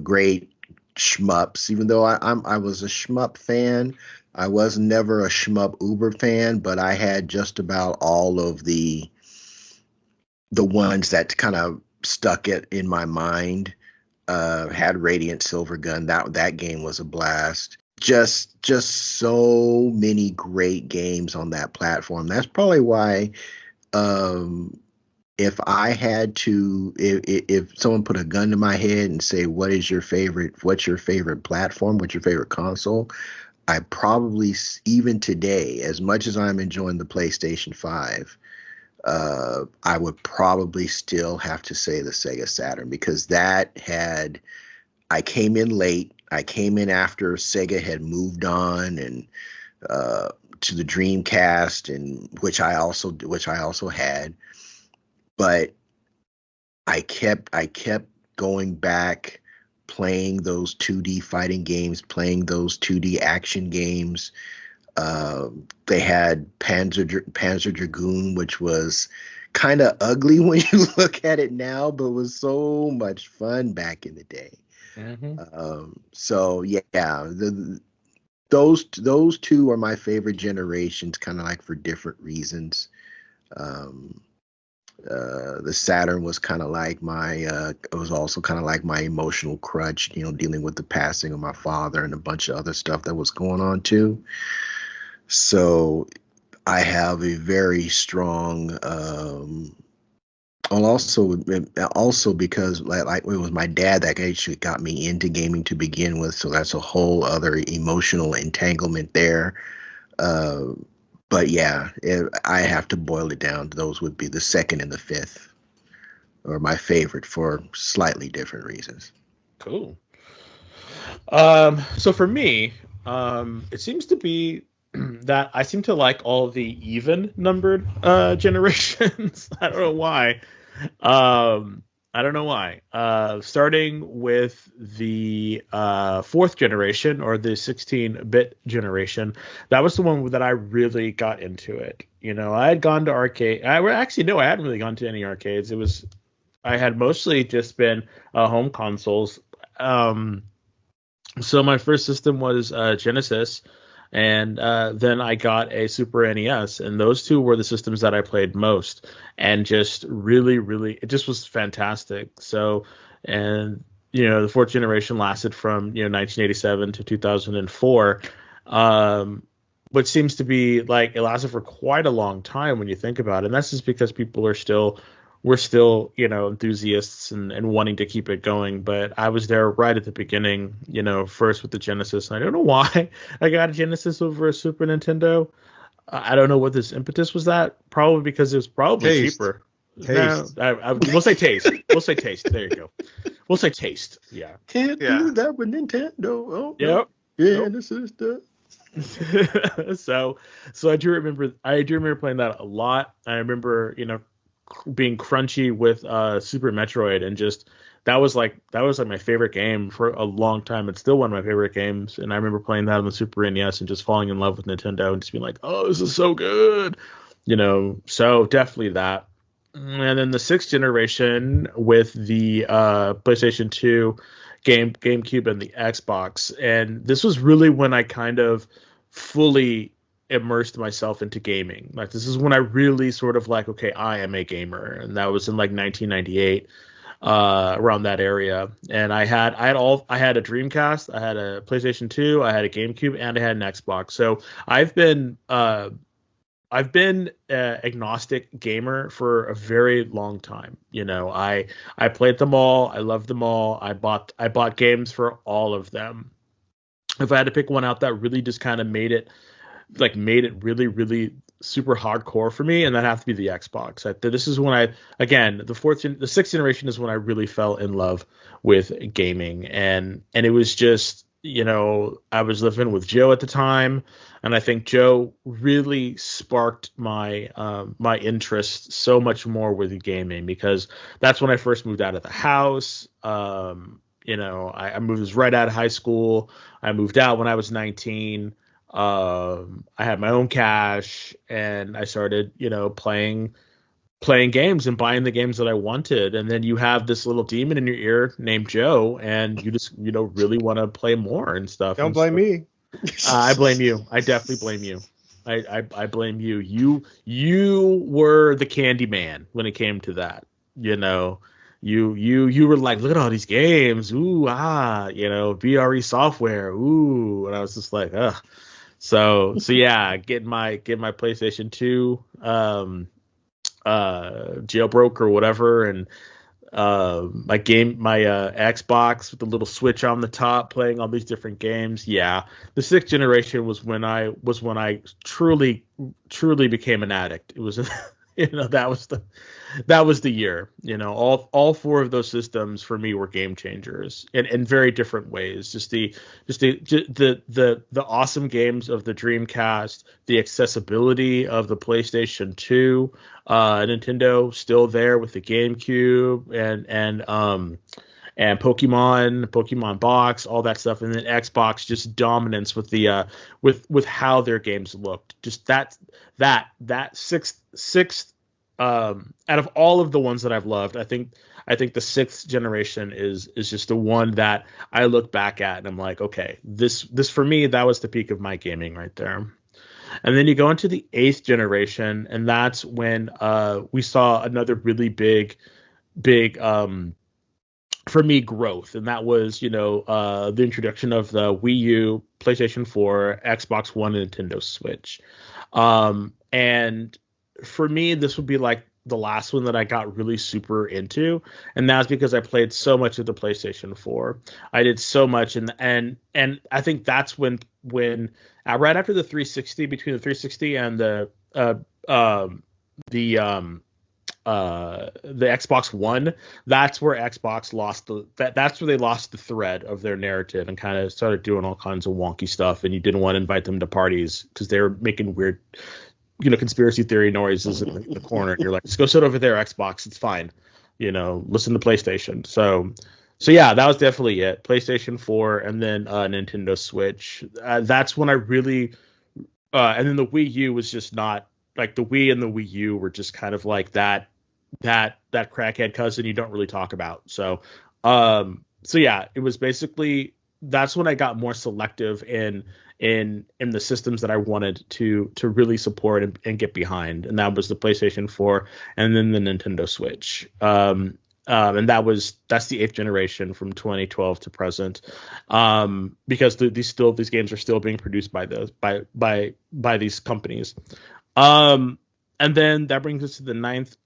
great shmups. Even though I was a shmup fan, I was never a shmup uber fan, but I had just about all of the ones that kind of stuck it in my mind. Had Radiant Silver Gun. That game was a blast. Just so many great games on that platform. That's probably why, if I had to, if someone put a gun to my head and say, what's your favorite platform? What's your favorite console? I probably, even today, as much as I'm enjoying the PlayStation 5, I would probably still have to say the Sega Saturn, because I came in late. I came in after Sega had moved on and to the Dreamcast, and which I also had, but I kept going back, playing those 2D fighting games, playing those 2D action games. They had Panzer Dragoon, which was kind of ugly when you look at it now, but was so much fun back in the day. Mm-hmm. So yeah, those two are my favorite generations, kind of like for different reasons. The Saturn was kind of like it was also kind of like my emotional crutch, dealing with the passing of my father and a bunch of other stuff that was going on too. So I have a very strong, also because like it was my dad that actually got me into gaming to begin with. So that's a whole other emotional entanglement there. But yeah, I have to boil it down. Those would be the second and the fifth, or my favorite for slightly different reasons. Cool. So for me, it seems to be that I seem to like all the even numbered generations. I don't know why. Starting with the fourth generation, or the 16-bit generation, that was the one that I really got into it. I had gone to arcade. I hadn't really gone to any arcades. I had mostly just been home consoles. So my first system was Genesis, and then I got a Super NES, and those two were the systems that I played most, and just really, really, it just was fantastic. So, and the fourth generation lasted from 1987 to 2004, which seems to be like it lasted for quite a long time when you think about it. And that's just because we're still enthusiasts and wanting to keep it going. But I was there right at the beginning, first with the Genesis. And I don't know why I got a Genesis over a Super Nintendo. I don't know what this impetus was. That probably because it was probably Taste. cheaper. Taste. No, we'll say taste. We'll say taste. There you go. We'll say taste. Yeah. Can't Yeah. do that with Nintendo. Oh, Yep. yeah, this is the. So I do remember playing that a lot. I remember being crunchy with Super Metroid, and just that was like my favorite game for a long time. It's still one of my favorite games, and I remember playing that on the Super NES and just falling in love with Nintendo and just being like, oh, this is so good, so definitely that. And then the sixth generation with the PlayStation 2, GameCube, and the Xbox, and this was really when I kind of fully immersed myself into gaming. Like, this is when I really sort of like, okay, I am a gamer, and that was in like 1998, around that area. And I had a Dreamcast, I had a PlayStation 2, I had a GameCube, and I had an Xbox. So I've been agnostic gamer for a very long time. I played them all, I loved them all, I bought games for all of them. if I had to pick one out that really just kind of made it really, really super hardcore for me, and that have to be the Xbox. This is when the sixth generation is when I really fell in love with gaming, and it was just, I was living with Joe at the time, and I think Joe really sparked my interest so much more with gaming, because that's when I first moved out of the house. I moved right out of high school. I moved out when I was 19. I had my own cash, and I started, playing games and buying the games that I wanted. And then you have this little demon in your ear named Joe, and you just, really want to play more and stuff. Don't blame me. I blame you. I definitely blame you. I blame you. You were the candy man when it came to that. You were like, look at all these games. Ooh, VRE software. Ooh, and I was just like, ugh. So yeah, getting my PlayStation 2 jailbroke or whatever, and my Xbox with the little switch on the top, playing all these different games. Yeah, the sixth generation was when I truly became an addict. It was that was the year. All four of those systems for me were game changers in very different ways. Just the awesome games of the Dreamcast, the accessibility of the PlayStation 2, Nintendo still there with the GameCube, and Pokemon Box, all that stuff, and then Xbox just dominance with the with how their games looked. Just that sixth out of all of the ones that I've loved, I think the sixth generation is just the one that I look back at and I'm like, okay, this for me, that was the peak of my gaming right there. And then you go into the eighth generation, and that's when we saw another really big for me growth, and that was the introduction of the Wii U, PlayStation 4, Xbox One, and Nintendo Switch. And for me, this would be like the last one that I got really super into, and that's because I played so much of the PlayStation 4. I did so much, and I think that's when right after the 360, between the 360 and the Xbox One, that's where Xbox lost that's where they lost the thread of their narrative and kind of started doing all kinds of wonky stuff, and you didn't want to invite them to parties because they were making weird conspiracy theory noises in the corner, and you're like, just go sit over there, Xbox, it's fine, listen to PlayStation. So yeah, that was definitely it. PlayStation 4, and then Nintendo Switch. That's when I really and then the Wii U was just not like, the Wii and the Wii U were just kind of like that crackhead cousin you don't really talk about. So yeah, it was basically, that's when I got more selective in the systems that I wanted to really support and get behind, and that was the PlayStation 4 and then the Nintendo Switch. And that's the eighth generation from 2012 to present, because these games are still being produced by these companies. And then that brings us to the ninth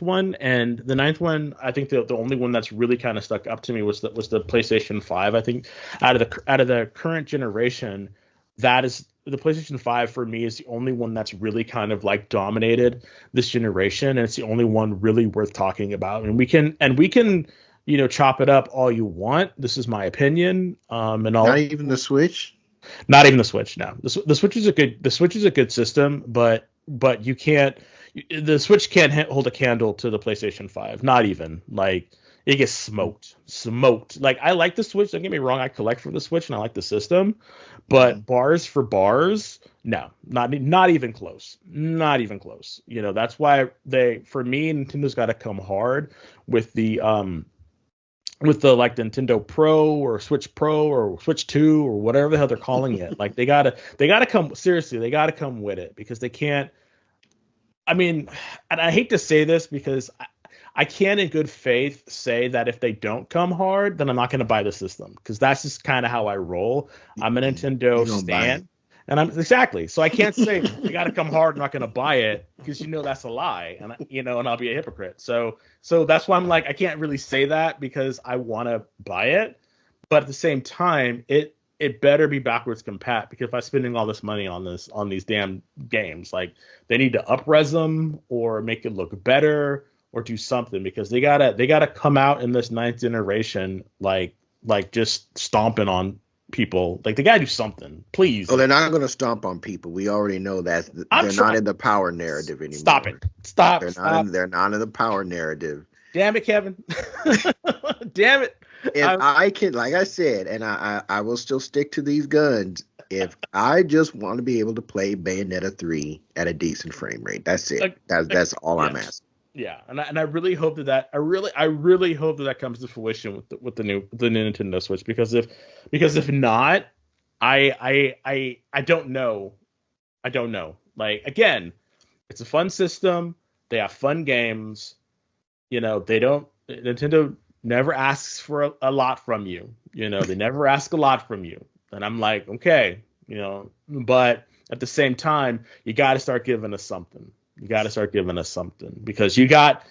one, and the ninth one, I think the only one that's really kind of stuck up to me was the PlayStation 5. I think out of the current generation, that is the PlayStation 5 for me is the only one that's really kind of like dominated this generation, and it's the only one really worth talking about. And we can chop it up all you want. This is my opinion. And all. Not even the Switch. Not even the Switch. No, the Switch is a good system, but you can't. The Switch can't hold a candle to the PlayStation 5. Not even. Like, it gets smoked. Like, I like the Switch. Don't get me wrong. I collect for the Switch and I like the system, but bars for bars, no, not even close. Not even close. That's why for me, Nintendo's got to come hard with the like Nintendo Pro or Switch Pro or Switch 2 or whatever the hell they're calling it. Like, they gotta come, seriously, they gotta come with it, because they can't. I mean, and I hate to say this, because I can't in good faith say that if they don't come hard, then I'm not going to buy the system, because that's just kind of how I roll. I'm a Nintendo stan, and I'm exactly. So I can't say they got to come hard, I'm not going to buy it, because that's a lie, and and I'll be a hypocrite. So that's why I'm like, I can't really say that, because I want to buy it, but at the same time, it better be backwards compat, because if I'm spending all this money on these damn games, like they need to up-res them or make it look better or do something, because they gotta come out in this ninth generation like just stomping on people. Like they gotta do something, please. Oh, they're not going to stomp on people. We already know that they're not in the power narrative anymore. Stop it. Stop. They're not in the power narrative. Damn it, Kevin. Damn it. If I can, like I said, and I will still stick to these guns. If I just want to be able to play Bayonetta 3 at a decent frame rate, that's it. That's all I'm asking. Yeah, and I really hope that I really hope that comes to fruition with the new Nintendo Switch, because if not, I don't know. I don't know. Like, again, it's a fun system. They have fun games. Nintendo never asks for a lot from you. They never ask a lot from you. And I'm like, okay, but at the same time, you got to start giving us something. Because you got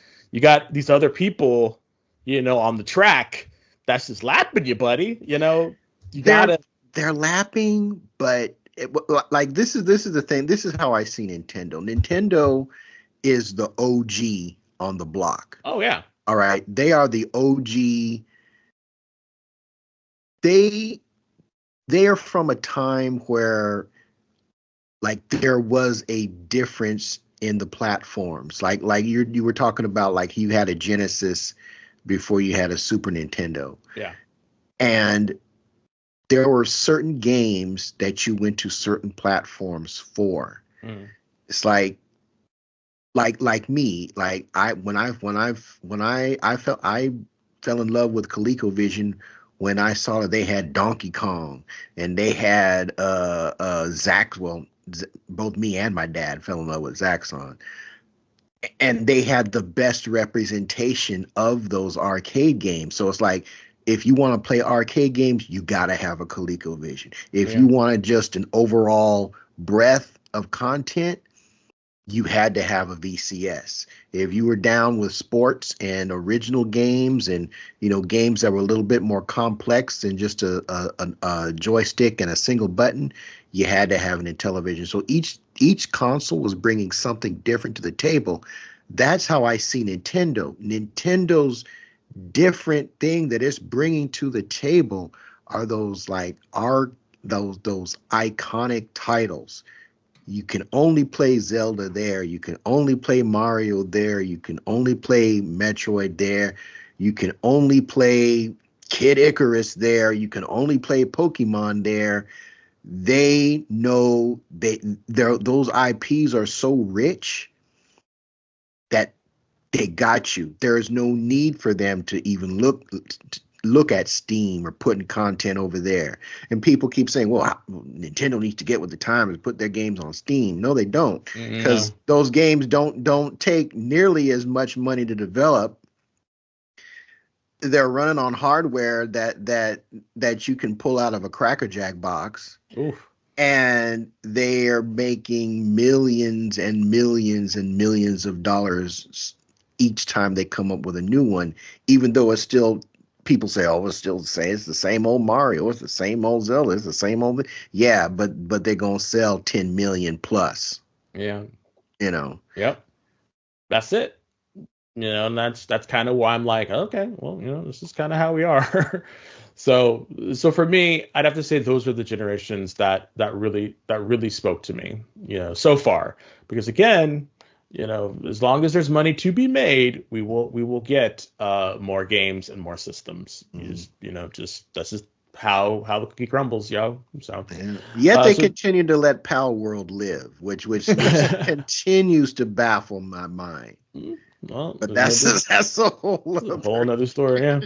these other people, on the track that's just lapping you, buddy. They're lapping, but this is the thing. This is how I see Nintendo. Nintendo is the OG on the block. Oh yeah. All right, they are the OG. They are from a time where, like, there was a difference in the platforms. Like you were talking about, like, you had a Genesis before you had a Super Nintendo. Yeah. And there were certain games that you went to certain platforms for. Mm. It's like me, like I fell in love with ColecoVision when I saw that they had Donkey Kong and they had Zax. Well, both me and my dad fell in love with Zaxxon, and they had the best representation of those arcade games. So it's like, if you want to play arcade games, you got to have a ColecoVision. If you wanted just an overall breadth of content, you had to have a VCS. If you were down with sports and original games and, games that were a little bit more complex than just a joystick and a single button, you had to have an Intellivision. So each console was bringing something different to the table. That's how I see Nintendo. Nintendo's different thing that it's bringing to the table are those those iconic titles. You can only play Zelda there. You can only play Mario there. You can only play Metroid there. You can only play Kid Icarus there. You can only play Pokemon there. They know those IPs are so rich that they got you. There is no need for them to even look at Steam or putting content over there. And people keep saying, well, Nintendo needs to get with the times and put their games on Steam. No, they don't, because those games don't take nearly as much money to develop. They're running on hardware that you can pull out of a Cracker Jack box. Oof. And they are making millions and millions and millions of dollars each time they come up with a new one, even though it's still, people say, it's the same old Mario, it's the same old Zelda, it's the same old. Yeah, but they're going to sell 10 million plus. Yeah. Yep. That's it. And that's kind of why I'm like, okay, well, this is kind of how we are. So for me, I'd have to say those are the generations that really spoke to me, so far, because again, as long as there's money to be made, we will get more games and more systems. That's just how the cookie crumbles, yo. So yet they continue to let Pal World live, which continues to baffle my mind. Well, but that's a whole nother story. Yeah.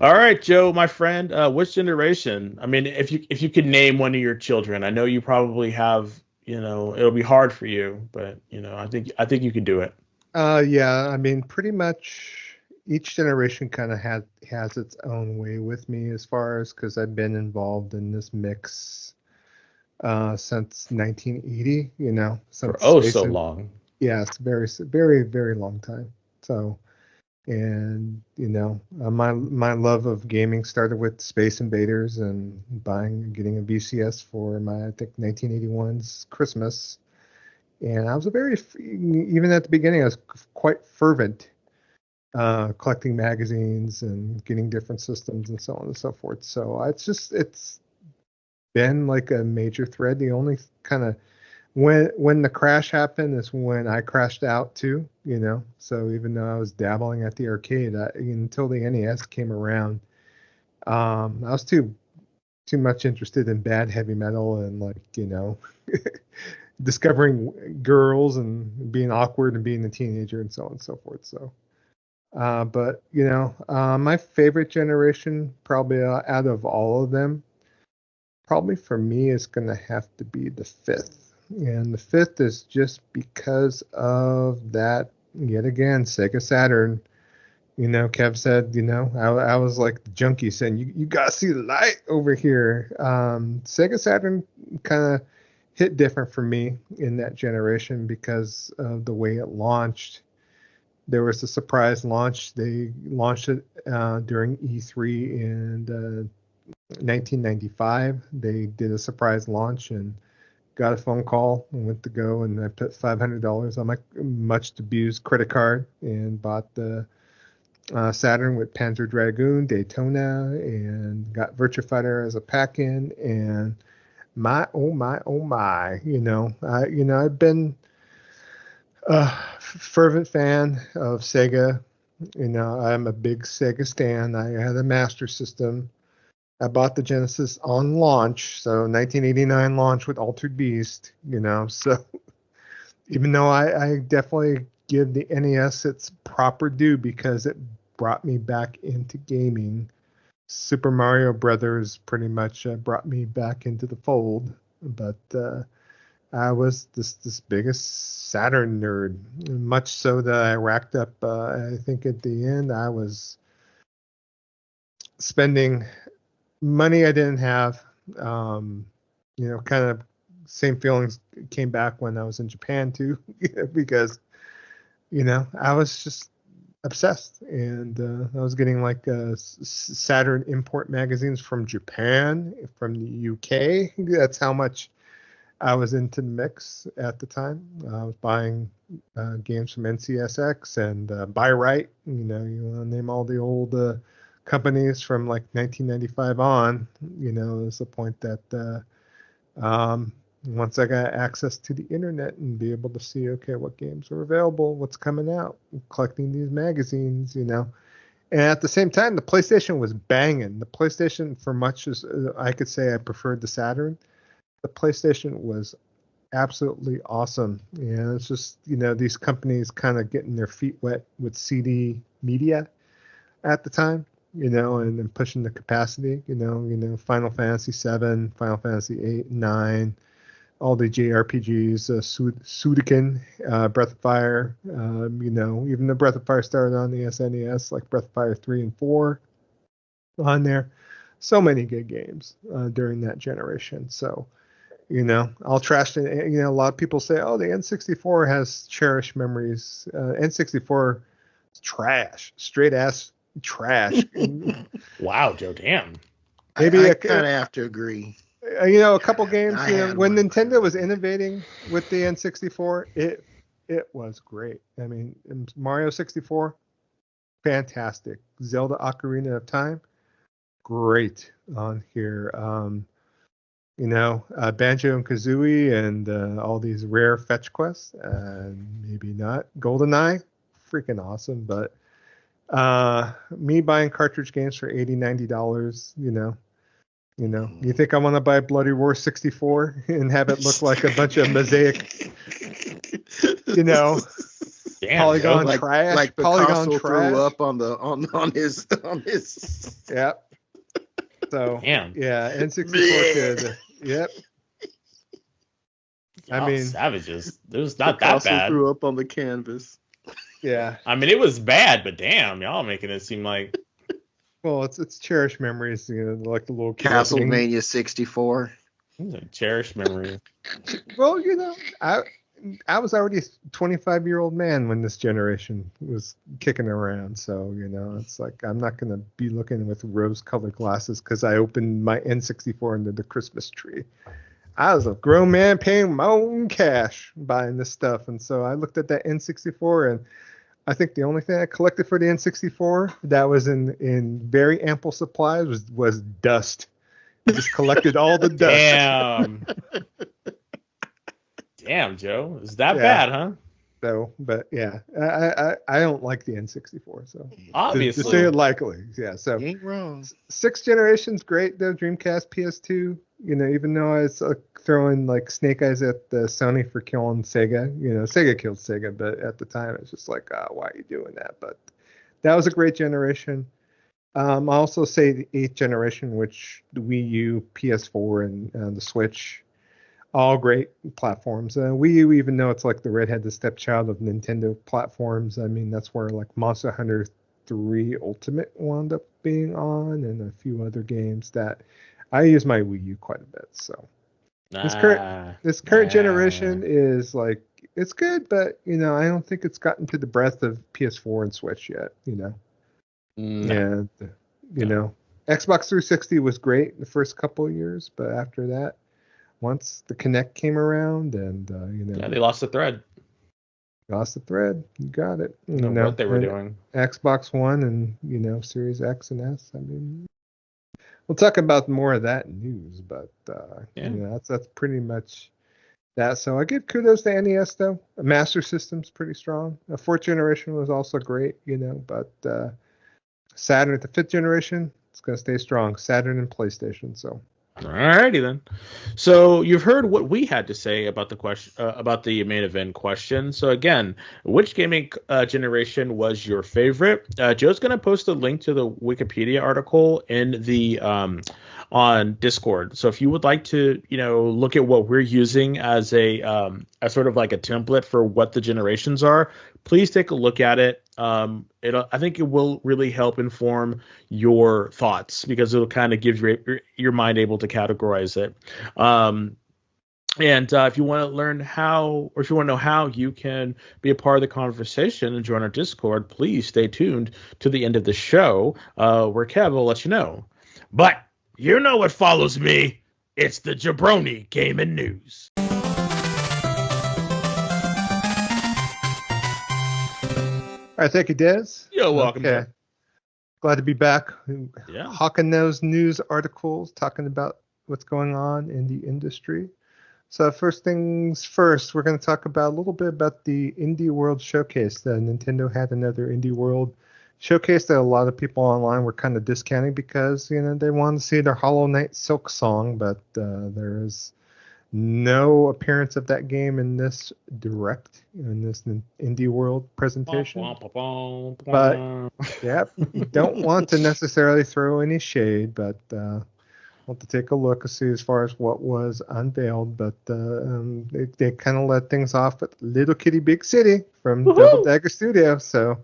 All right, Joe, my friend. Which generation? I mean, if you could name one of your children, I know you probably have. It'll be hard for you, but I think you can do it. Yeah, I mean, pretty much each generation kind of has its own way with me, as far as, because I've been involved in this mix since 1980. For so long. Yes, very, very, very long time. So And my love of gaming started with Space Invaders and getting a VCS for my, I think, 1981's Christmas. And I was even at the beginning, I was quite fervent, collecting magazines and getting different systems and so on and so forth. So it's been like a major thread. The only kind of when the crash happened is when I crashed out too, So even though I was dabbling at the arcade, until the NES came around, I was too much interested in bad heavy metal and discovering girls and being awkward and being a teenager and so on and so forth. So, but my favorite generation, probably out of all of them, probably for me is going to have to be the fifth. And the fifth is just because of that, yet again, Sega Saturn. Kev said, I was like the junkie saying, you got to see the light over here. Sega Saturn kind of hit different for me in that generation because of the way it launched. There was a surprise launch. They launched it during E3 in 1995. They did a surprise launch and got a phone call and went to go, and I put $500 on my much abused credit card and bought the Saturn with Panzer Dragoon, Daytona, and got Virtua Fighter as a pack-in. And my oh my oh my, I've been a fervent fan of Sega. I'm a big Sega stan. I had a Master System. I bought the Genesis on launch, so 1989 launch with Altered Beast, So even though I definitely give the NES its proper due because it brought me back into gaming, Super Mario Brothers pretty much brought me back into the fold. But I was this biggest Saturn nerd, much so that I racked up. I think at the end I was spending money I didn't have. Kind of same feelings came back when I was in Japan too, because I was just obsessed, and I was getting like Saturn import magazines from Japan, from the UK. That's how much I was into the mix at the time. I was buying games from NCSX and Buy Right. You want to name all the old companies from like 1995 on. Is the point that once I got access to the internet and be able to see, okay, what games are available, what's coming out, collecting these magazines, And at the same time, the PlayStation was banging. The PlayStation, for much as I could say I preferred the Saturn, the PlayStation was absolutely awesome. And it's just, these companies kind of getting their feet wet with CD media at the time, and then pushing the capacity, Final Fantasy 7, Final Fantasy 8, 9, all the JRPGs, Sudoku, Breath of Fire, even the Breath of Fire started on the SNES, like Breath of Fire 3 and 4 on there. So many good games during that generation. So, I'll trash it. A lot of people say, oh, the N64 has cherished memories. N64 is trash, straight ass trash. Wow, Joe, damn. Maybe I kind of have to agree. A couple games. When Nintendo was innovating with the N64, it was great. I mean, Mario 64, fantastic. Zelda Ocarina of Time, great on here. Banjo and Kazooie and all these rare fetch quests. Maybe not. GoldenEye, freaking awesome. But me buying cartridge games for $80, $90, you think I want to buy Bloody Roar 64 and have it look like a bunch of mosaic, Damn, polygon Joe. trash, like polygon Picasso trash. threw up on his. Yep. So Damn. yeah, N64 could. Yep. Y'all I mean, savages. It was not Picasso that bad. threw up on the canvas. Yeah. I mean, it was bad, but damn, y'all making it seem like. Well, it's cherished memories, like the little Castlevania 64. It's a cherished memory. Well, I was already a 25-year-old man when this generation was kicking around. So, it's like I'm not going to be looking with rose-colored glasses because I opened my N64 under the Christmas tree. I was a grown man paying my own cash buying this stuff. And so I looked at that N64, and I think the only thing I collected for the N64 that was in very ample supplies was dust. I just collected all the dust. Damn, Joe. Is that bad, huh? So, but yeah, I don't like the N64. So obviously, to say it likely, yeah. So you ain't wrong. 6th generation's great though. Dreamcast, PS2. Even though I was throwing like snake eyes at the Sony for killing Sega. Sega killed Sega, but at the time it's just like, why are you doing that? But that was a great generation. I also say the 8th generation, which the Wii U, PS4, and the Switch. All great platforms. Wii U, even though it's like the redheaded stepchild of Nintendo platforms, I mean, that's where like Monster Hunter 3 Ultimate wound up being on, and a few other games that I use my Wii U quite a bit. So this current generation is like, it's good, but I don't think it's gotten to the breadth of PS4 and Switch yet. And Xbox 360 was great the first couple of years, but after that, once the Kinect came around, and they lost the thread. Lost the thread. You got it. What they were doing. Xbox One and Series X and S. I mean, we'll talk about more of that in news, but that's pretty much that. So I give kudos to NES though. Master System's pretty strong. The 4th generation was also great, but Saturn at the 5th generation, it's gonna stay strong. Saturn and PlayStation. So. Alrighty then. So you've heard what we had to say about the question, about the main event question. So again, which gaming generation was your favorite? Joe's going to post a link to the Wikipedia article in the on Discord. So if you would like to, look at what we're using as a sort of like a template for what the generations are, please take a look at it. I think it will really help inform your thoughts because it'll kind of give your mind able to categorize it. And if you want to learn how, or if you want to know how you can be a part of the conversation and join our Discord, please stay tuned to the end of the show where Kev will let you know. But you know what follows me. It's the Jabroni Gaming News. All right, thank you, Des. You're welcome. Okay. Glad to be back. Yeah. Hawking those news articles, talking about what's going on in the industry. So first things first, we're going to talk about a little bit about the Indie World Showcase. Nintendo had another Indie World Showcase that a lot of people online were kind of discounting because they wanted to see their Hollow Knight Silk Song, but there is no appearance of that game in this Indie World presentation. But yeah, don't want to necessarily throw any shade, but want to take a look and see as far as what was unveiled. But they kind of let things off at Little Kitty Big City from Double Dagger Studio. So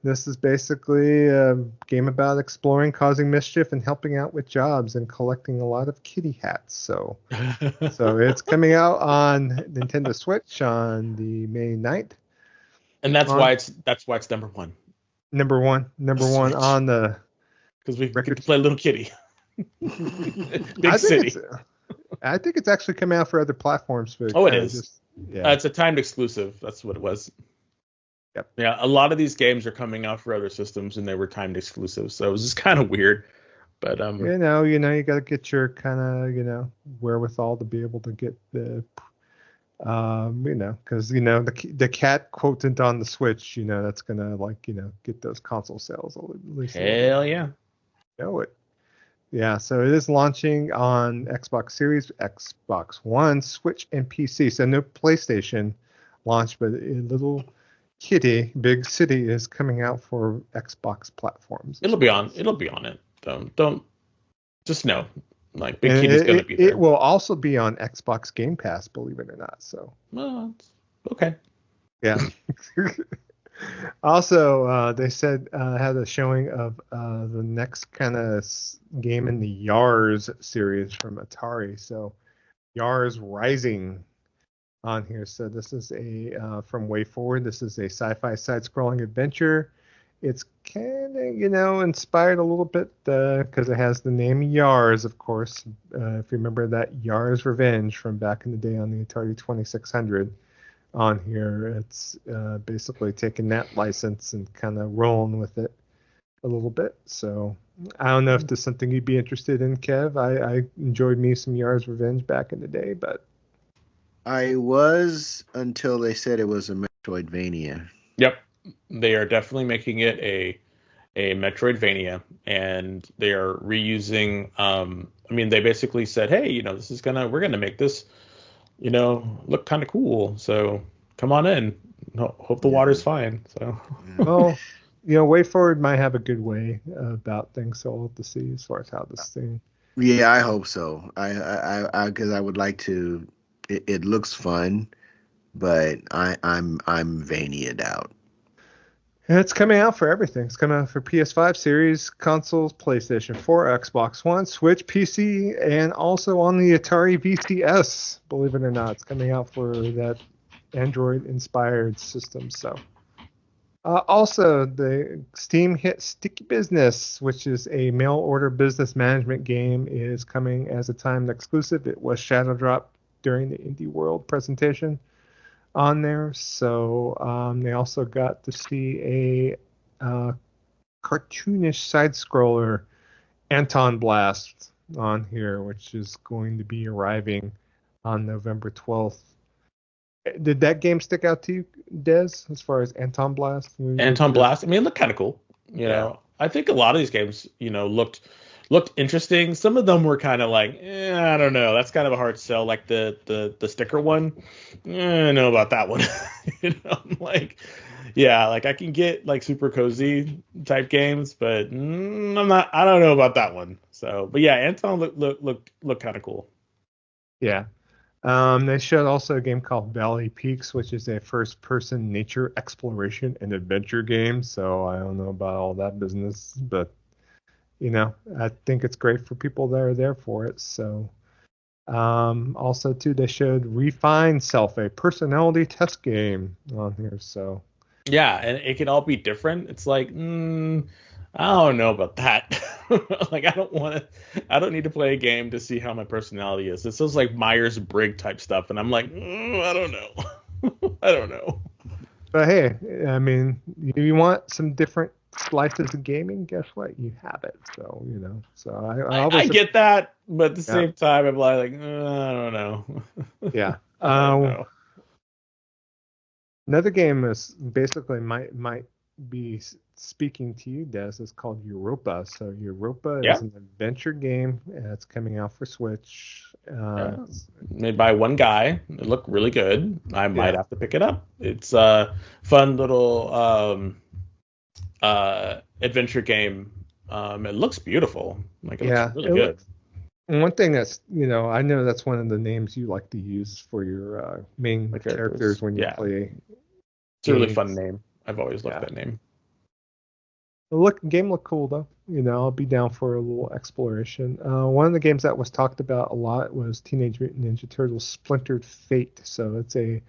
this is basically a game about exploring, causing mischief, and helping out with jobs and collecting a lot of kitty hats. So it's coming out on Nintendo Switch on the May 9th. And that's why it's number one. Number one on the because we get to play Little Kitty. Big City. I think it's actually coming out for other platforms. But it is. It's a timed exclusive. That's what it was. Yep. Yeah, a lot of these games are coming out for other systems, and they were timed exclusive, so it was just kind of weird. But you got to get your kind of wherewithal to be able to get the because the cat quotient on the Switch, that's gonna get those console sales at least. Hell yeah. Know it. Yeah, so it is launching on Xbox Series, Xbox One, Switch, and PC. So no PlayStation launch, but a Little Kitty Big City is coming out for Xbox platforms. It'll be on it. Don't just know. Like Big Kitty's gonna be there. It will also be on Xbox Game Pass, believe it or not. So okay. Yeah. Also, they said had a showing of the next kind of game in the Yars series from Atari. So Yars Rising on here. So this is a from Way Forward. This is a sci-fi side-scrolling adventure. It's kind of, inspired a little bit because it has the name Yars, of course. If you remember that Yars Revenge from back in the day on the Atari 2600 on here. It's basically taking that license and kind of rolling with it a little bit. So I don't know if this is something you'd be interested in, Kev. I enjoyed me some Yars Revenge back in the day, but I was until they said it was a Metroidvania. Yep, they are definitely making it a Metroidvania, and they are reusing. I mean, they basically said, "Hey, we're gonna make this, look kind of cool. So come on in. Hope the water's fine." So, well, Way Forward might have a good way about things, so we'll have to see as far as how this thing. Yeah, I hope so. Because I would like to. It looks fun, but I'm Vania'd out. And it's coming out for everything. It's coming out for PS5 series, consoles, PlayStation 4, Xbox One, Switch, PC, and also on the Atari VCS. Believe it or not, it's coming out for that Android-inspired system. So, also the Steam hit Sticky Business, which is a mail-order business management game, is coming as a timed exclusive. It was shadow dropped during the Indie World presentation on there. So they also got to see a cartoonish side scroller, Anton Blast, on here, which is going to be arriving on November 12th. Did that game stick out to you, Des, as far as Anton Blast? Anton Blast. I mean, it looked kind of cool. Yeah. I think a lot of these games, looked interesting. Some of them were kind of like, I don't know. That's kind of a hard sell. Like the sticker one, I don't know about that one. Like, yeah, like I can get like super cozy type games, but I'm not. I don't know about that one. So, but yeah, Anton looked kind of cool. Yeah. They showed also a game called Valley Peaks, which is a first-person nature exploration and adventure game. So I don't know about all that business, but I think it's great for people that are there for it. So, also too, they showed Refine Self, a personality test game on here. So, Yeah, and it can all be different. It's like, I don't know about that. Like, I don't need to play a game to see how my personality is. This is like Myers-Briggs type stuff, and I'm like, I don't know. I don't know. but hey, I mean, you want some different slices of gaming? Guess what? You have it. So, so I get that, but at the Yeah. same time, I'm like, I don't know. Yeah. I don't know. Another game is basically might be speaking to you, Des. Is called Europa. So Europa Yeah. is an adventure game. It's coming out for Switch. Yeah. Made by one guy. It looked really good. I might have to pick it up. It's a fun little adventure game. It looks beautiful. Like it looks really good. One thing that's, I know that's one of the names you like to use for your main characters when you play. It's a really fun name. I've always loved that name. The game looked cool though. I'll be down for a little exploration. One of the games that was talked about a lot was Teenage Mutant Ninja Turtles Splintered Fate. So it's a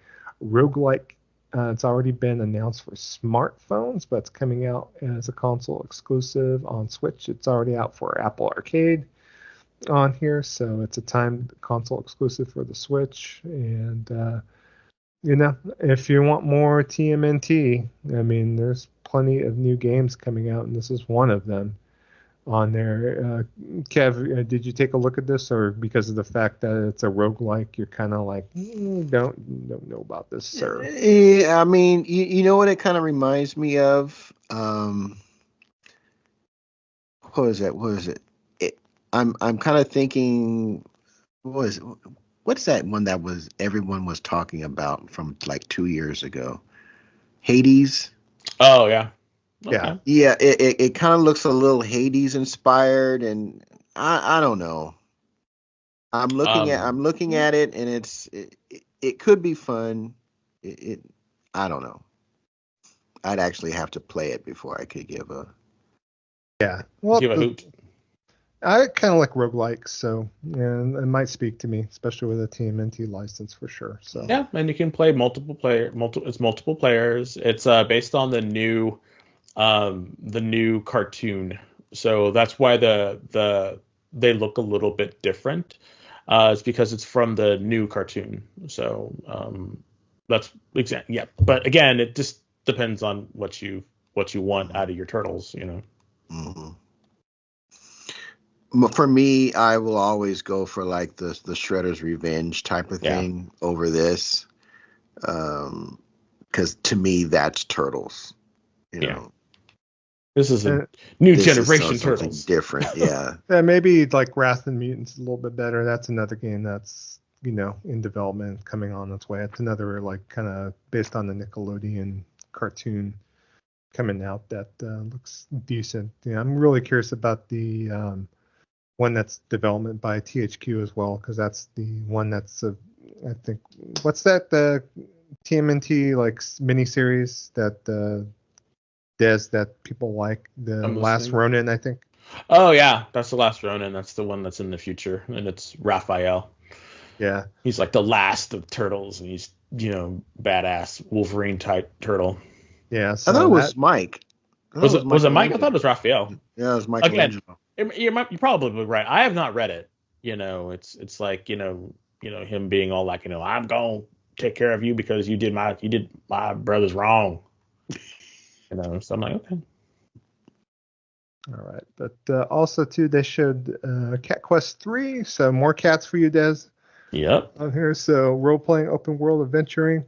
roguelike. It's already been announced for smartphones, but it's coming out as a console exclusive on Switch. It's already out for Apple Arcade on here, so it's a timed console exclusive for the Switch. And if you want more TMNT, I mean, there's plenty of new games coming out, and this is one of them on there. Kev, did you take a look at this, or because of the fact that it's a roguelike, you're kind of like, don't know about this, sir? Yeah, I mean, you know what it kind of reminds me of? What is it? I'm kind of thinking, what's that one that everyone was talking about from like 2 years ago? Hades. Oh yeah. Okay. Yeah. It kind of looks a little Hades inspired, and I don't know. I'm looking at it, and it could be fun. I don't know. I'd actually have to play it before I could give a. Yeah. Well, give a hoot. I kind of like roguelikes, so and it might speak to me, especially with a TMNT license for sure. So Yeah, and you can play it's multiple players. It's based on the new cartoon. So that's why they look a little bit different. It's because it's from the new cartoon. So that's exactly, yeah. But again, it just depends on what you want out of your turtles, you know. Mhm. For me, I will always go for like the Shredder's Revenge type of Yeah. thing over this, because to me that's Turtles. You Yeah. know, This is a and, new this is generation something turtles. different. Yeah. maybe like Wrath and Mutants a little bit better. That's another game that's in development, coming on its way. It's another like kind of based on the Nickelodeon cartoon coming out that looks decent. Yeah, I'm really curious about the one that's development by THQ as well, because that's the one that's I think what's that the TMNT like miniseries that Des that people like, the I'm Last listening. Ronin, I think. Oh yeah, that's the last Ronin. That's the one that's in the future, and it's Raphael. Yeah, He's like the last of turtles, and he's badass Wolverine type turtle. yeah. I thought So it that was Mike. I thought it was Was it Mike? I thought Michelangelo. it was Raphael. Yeah, it was Again, Michelangelo. you're probably right. I have not read it. It's like him being all like I'm gonna take care of you because you did my brothers wrong. So I'm like okay. all right, but also too they showed Cat Quest 3, so more cats for you, Des, Yep. on here. So role playing open world adventuring.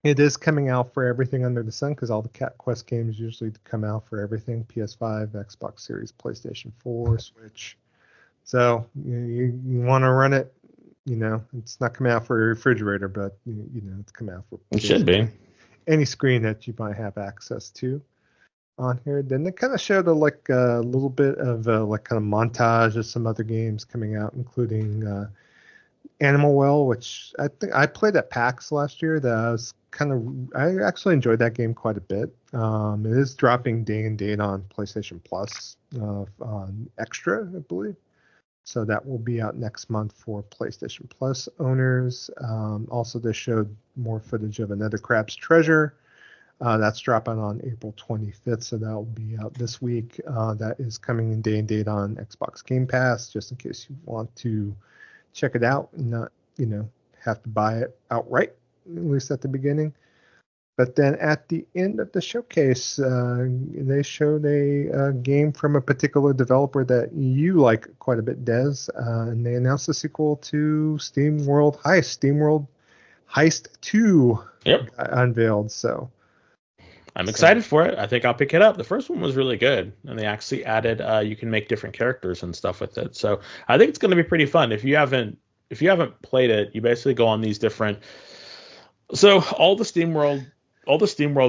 It is coming out for everything under the sun because all the Cat Quest games usually come out for everything: PS5, Xbox Series, PlayStation 4, Switch. So you want to run it. It's not coming out for your refrigerator, but it's coming out for It should be. basically any screen that you might have access to on here. Then they kind of showed a little bit of like kind of montage of some other games coming out, including Animal Well, which I think I played at PAX last year. I actually enjoyed that game quite a bit. It is dropping day and date on PlayStation Plus on Extra, I believe. So that will be out next month for PlayStation Plus owners. Also, they showed more footage of Another Crab's Treasure. That's dropping on April 25th, so that will be out this week. That is coming in day and date on Xbox Game Pass, just in case you want to check it out and not, have to buy it outright, at least at the beginning. But then at the end of the showcase, they showed a game from a particular developer that you like quite a bit, Des, and they announced a sequel to Steam World Heist 2 Yep. unveiled. So, I'm so excited for it. I think I'll pick it up. The first one was really good, and they actually added you can make different characters and stuff with it. So I think it's going to be pretty fun. If you haven't played it, you basically go on these different. So all the Steam World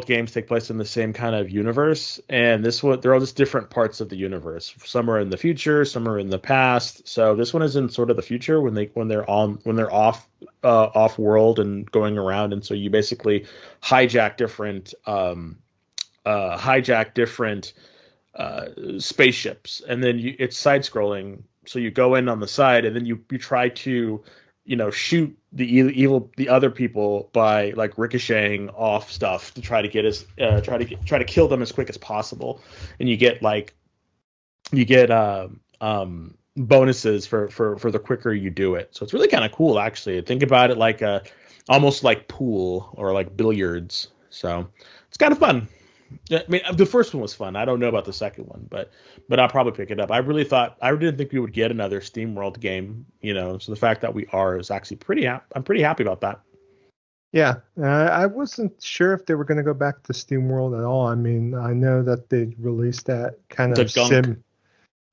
games take place in the same kind of universe, and this one they're all just different parts of the universe. Some are in the future, some are in the past. So this one is in sort of the future when they're off world and going around, and so you basically hijack different hijack different spaceships, and then it's side scrolling. So you go in on the side, and then you try to shoot the other people by like ricocheting off stuff to try to try to kill them as quick as possible, and you get bonuses for the quicker you do it. So it's really kind of cool actually. Think about it like almost like pool or like billiards. So it's kind of fun. I mean, the first one was fun. I don't know about the second one, but I'll probably pick it up. I didn't think we would get another SteamWorld game, So the fact that we are is actually I'm pretty happy about that. yeah, I wasn't sure if they were going to go back to SteamWorld at all. I mean, I know that they released that kind The of gunk.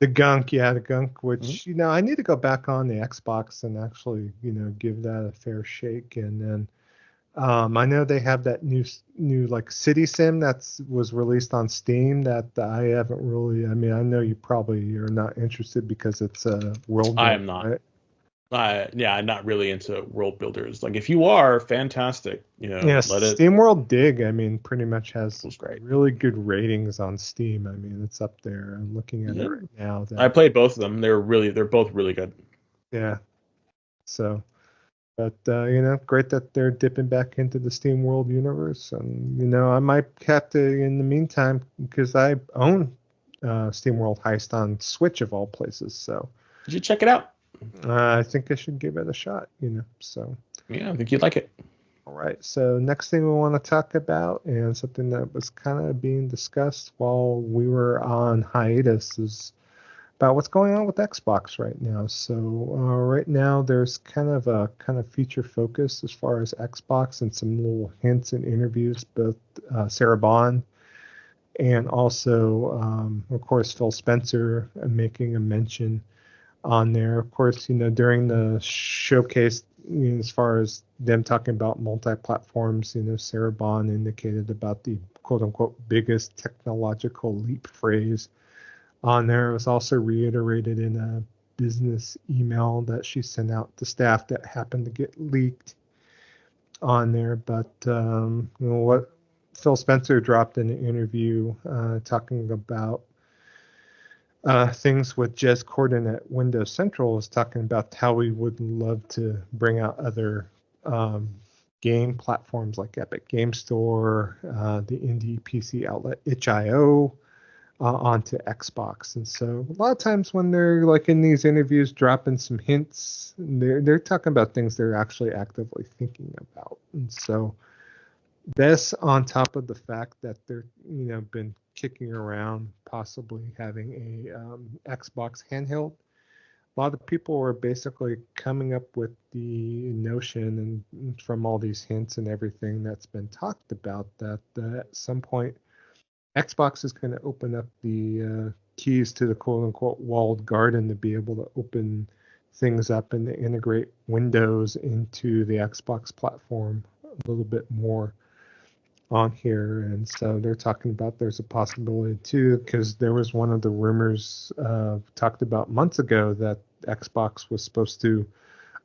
the gunk, yeah, the gunk, Mhm. which I need to go back on the Xbox and actually give that a fair shake. And then I know they have that new like City Sim was released on Steam that I haven't really. I mean, I know you probably are not interested because it's world I am building, not. right? Yeah, I'm not really into world builders. Like if you are, fantastic. Yeah, Let it. SteamWorld Dig, I mean, pretty much has It's great. really good ratings on Steam. I mean, it's up there. I'm looking at it Yeah. right now. I That played both of them. They're both really good. yeah. So, but great that they're dipping back into the SteamWorld universe, and I might have to in the meantime because I own SteamWorld Heist on Switch of all places. So You should check it out. I think I should give it a shot. So. Yeah, I think you'd like it. All right, so next thing we want to talk about, and something that was kind of being discussed while we were on hiatus, is about what's going on with Xbox right now. So right now, there's kind of a feature focus as far as Xbox and some little hints and interviews, both Sarah Bond and also, of course, Phil Spencer making a mention on there. Of course, during the showcase, as far as them talking about multi-platforms, Sarah Bond indicated about the quote-unquote biggest technological leap phrase on there. It was also reiterated in a business email that she sent out to staff that happened to get leaked on there. But what Phil Spencer dropped in an interview talking about things with Jez Corden at Windows Central is talking about how we would love to bring out other game platforms like Epic Game Store, the indie PC outlet itch.io onto Xbox. And so a lot of times when they're like in these interviews dropping some hints, they're talking about things they're actually actively thinking about. And so this on top of the fact that they're been kicking around possibly having a Xbox handheld. A lot of people were basically coming up with the notion, and from all these hints and everything that's been talked about, that at some point Xbox is going to open up the keys to the quote-unquote walled garden to be able to open things up and to integrate Windows into the Xbox platform a little bit more on here. And so they're talking about there's a possibility too, because there was one of the rumors talked about months ago that Xbox was supposed to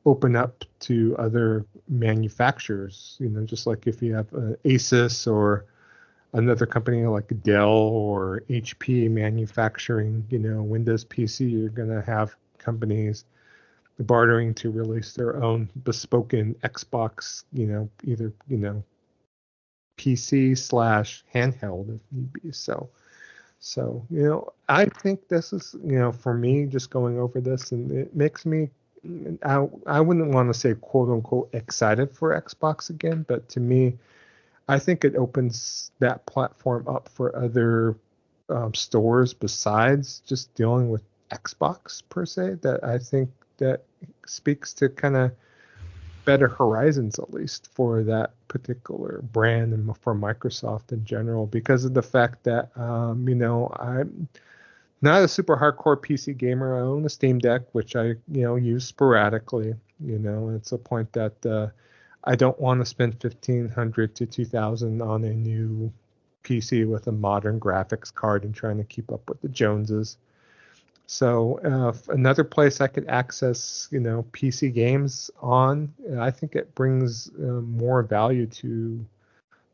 open up to other manufacturers, just like if you have Asus or another company like Dell or HP manufacturing, Windows PC, you're going to have companies bartering to release their own bespoken Xbox, either, PC/handheld if need be. So I think this is, for me, just going over this, and it makes me, I wouldn't want to say quote unquote excited for Xbox again, but to me, I think it opens that platform up for other stores besides just dealing with Xbox per se. That I think that speaks to kind of better horizons, at least for that particular brand and for Microsoft in general, because of the fact that I'm not a super hardcore PC gamer. I own a Steam Deck, which I use sporadically. It's a point that I don't want to spend $1,500 to $2,000 on a new PC with a modern graphics card and trying to keep up with the Joneses. So another place I could access, PC games on, I think it brings more value to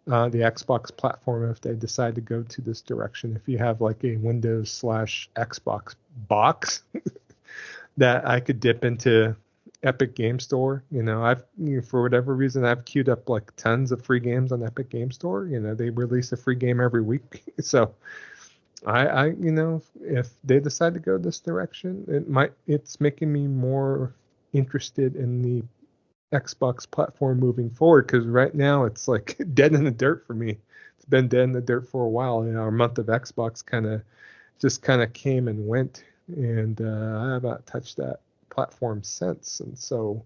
the Xbox platform if they decide to go to this direction. If you have like a Windows/Xbox box that I could dip into Epic Game Store, I've for whatever reason I've queued up like tons of free games on Epic Game Store. They release a free game every week, so. I if they decide to go this direction, it's making me more interested in the Xbox platform moving forward, because right now it's like dead in the dirt for me. It's been dead in the dirt for a while. Our month of Xbox kind of came and went, and I haven't touched that platform since. And so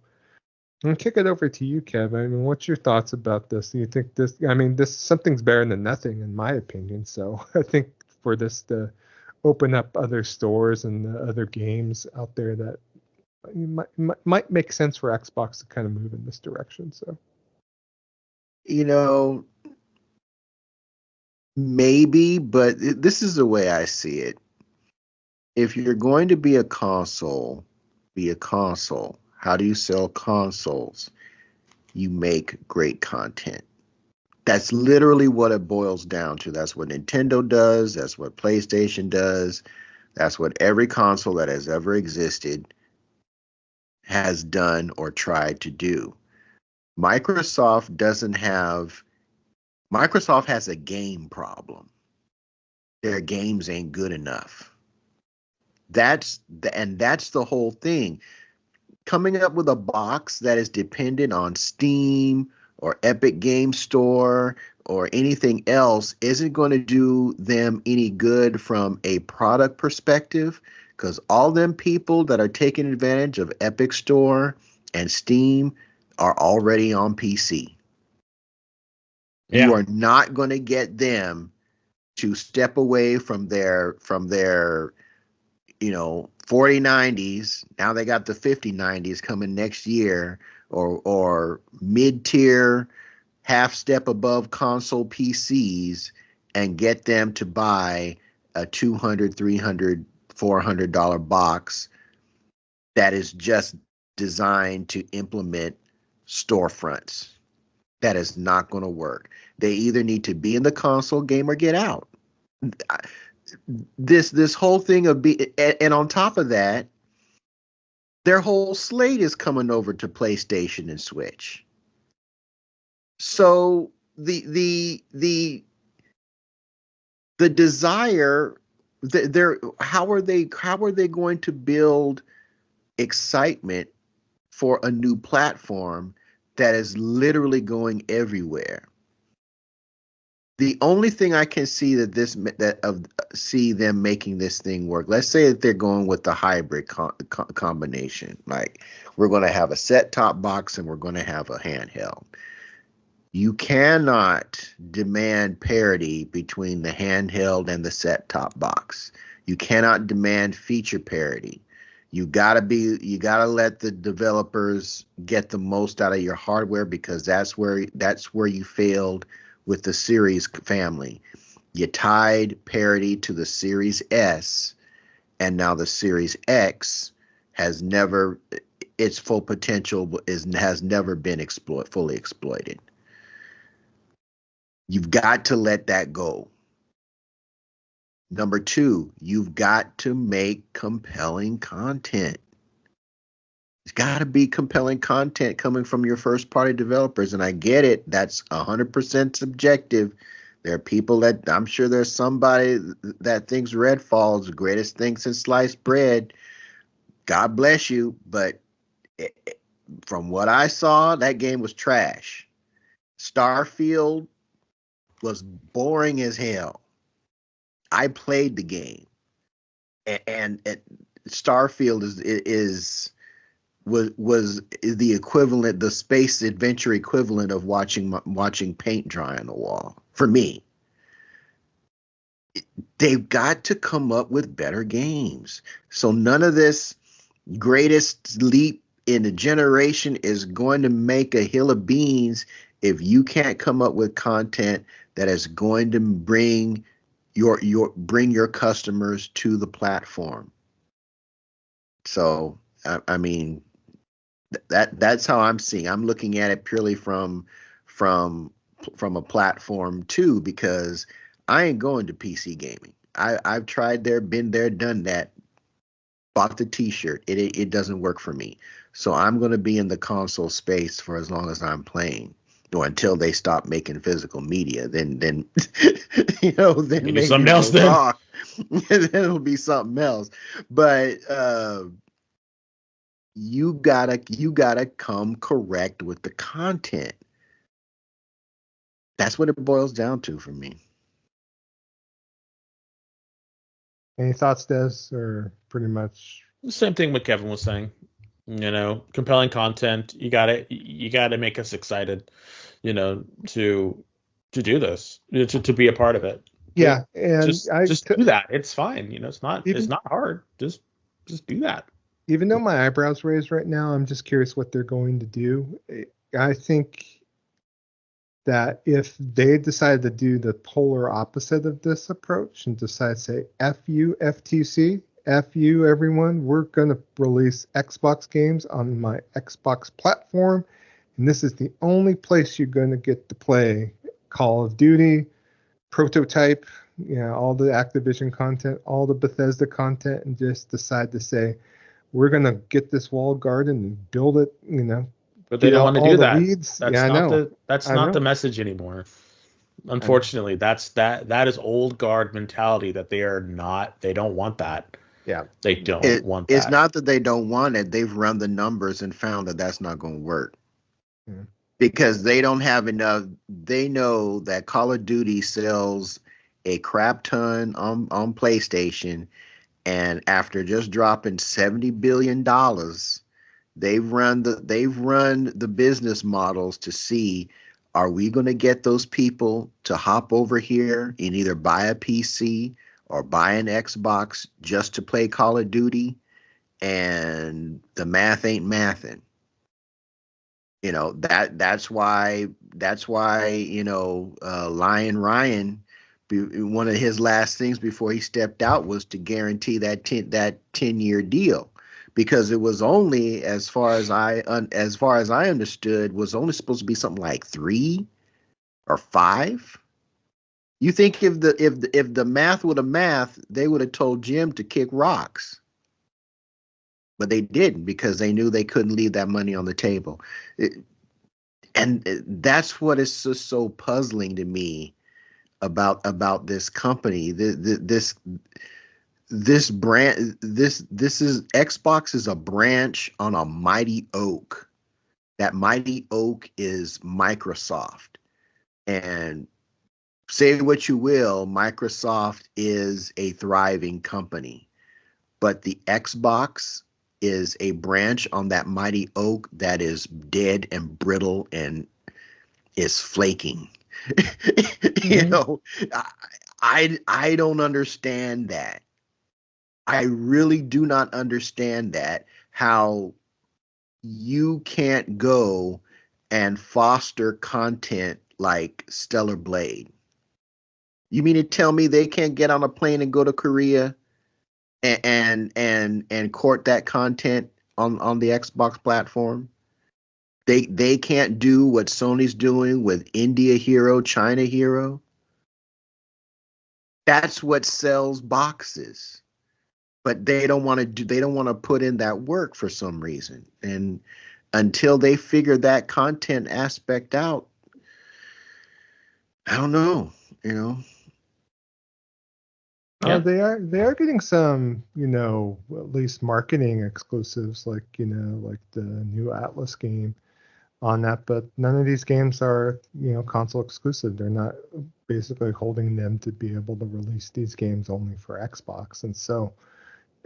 I'm gonna kick it over to you, Kev. I mean, what's your thoughts about this? Do you think this? I mean, this something's better than nothing, in my opinion. So I think for this to open up other stores and other games out there, that might make sense for Xbox to kind of move in this direction. So maybe, but this is the way I see it. If you're going to be a console, be a console. How do you sell consoles? You make great content. That's literally what it boils down to. That's what Nintendo does. That's what PlayStation does. That's what every console that has ever existed has done or tried to do. Microsoft has a game problem. Their games ain't good enough. That's the whole thing. Coming up with a box that is dependent on Steam or Epic Game Store or anything else isn't going to do them any good from a product perspective, because all them people that are taking advantage of Epic Store and Steam are already on PC. You are not going to get them to step away from their 4090s. Now they got the 5090s coming next year, or mid-tier, half step above console PCs, and get them to buy a $200, $300, $400 box that is just designed to implement storefronts. That is not going to work. They either need to be in the console game or get out. This whole thing of and on top of that, their whole slate is coming over to PlayStation and Switch. So the desire, how are they going to build excitement for a new platform that is literally going everywhere? The only thing I can see see them making this thing work. Let's say that they're going with the hybrid combination. Like, we're going to have a set-top box and we're going to have a handheld. You cannot demand parity between the handheld and the set-top box. You cannot demand feature parity. You gotta let the developers get the most out of your hardware, because that's where you failed with the Series family. You tied parity to the Series S, and now the Series X has never, its full potential has never been fully exploited. You've got to let that go. Number two, you've got to make compelling content. It's got to be compelling content coming from your first party developers. And I get it. That's 100% subjective. There are people that, I'm sure there's somebody that thinks Redfall is the greatest thing since sliced bread. God bless you. But from what I saw, that game was trash. Starfield was boring as hell. I played the game, and Starfield was the equivalent, the space adventure equivalent of watching paint dry on the wall for me. They've got to come up with better games. So none of this greatest leap in a generation is going to make a hill of beans if you can't come up with content that is going to bring your customers to the platform. So I mean, that's how I'm seeing. I'm looking at it purely from a platform too, because I ain't going to PC gaming. I've tried there, been there, done that, bought the t-shirt. It doesn't work for me. So I'm going to be in the console space for as long as I'm playing, or until they stop making physical media. Then then maybe something else. Then it'll be something else. But you gotta come correct with the content. That's what it boils down to for me. Any thoughts, Des, or pretty much the same thing what Kevin was saying? Compelling content. You gotta make us excited, to do this, to be a part of it. Yeah, and just do that. It's fine. It's not hard. Just do that. Even though my eyebrows raised right now, I'm just curious what they're going to do. I think that if they decide to do the polar opposite of this approach and decide to say F you FTC F you, everyone. We're going to release Xbox games on my Xbox platform, and this is the only place you're going to get to play Call of Duty, Prototype, all the Activision content, all the Bethesda content, and just decide to say, we're going to get this walled garden and build it, But they get don't out want to all do the that. weeds. That's Yeah, I not know. the message anymore. Unfortunately, that is old guard mentality that they don't want that. Yeah. They don't want that. It's not that they don't want it. They've run the numbers and found that that's not going to work. Yeah. Because they don't have enough. They know that Call of Duty sells a crap ton on PlayStation, and after just dropping $70 billion, they've run the business models to see, are we going to get those people to hop over here and either buy a PC or buy an Xbox just to play Call of Duty? And the math ain't mathing. That's why Lion Ryan, one of his last things before he stepped out was to guarantee that 10-year deal, because it was only, as far as I understood, was only supposed to be something like 3 or 5. You think if the math would have math, they would have told Jim to kick rocks. But they didn't, because they knew they couldn't leave that money on the table. And that's what is so puzzling to me about this company. This brand, this is Xbox is a branch on a mighty oak. That mighty oak is Microsoft. And say what you will, Microsoft is a thriving company. But the Xbox is a branch on that mighty oak that is dead and brittle and is flaking. I don't understand that. I really do not understand that, how you can't go and foster content like Stellar Blade. You mean to tell me they can't get on a plane and go to Korea and court that content on the Xbox platform? They can't do what Sony's doing with India Hero, China Hero. That's what sells boxes. But they don't want to put in that work for some reason. And until they figure that content aspect out, I don't know, Yeah. They are getting some, at least marketing exclusives, like the new Atlas game on that, but none of these games are, console exclusive. They're not basically holding them to be able to release these games only for Xbox. And so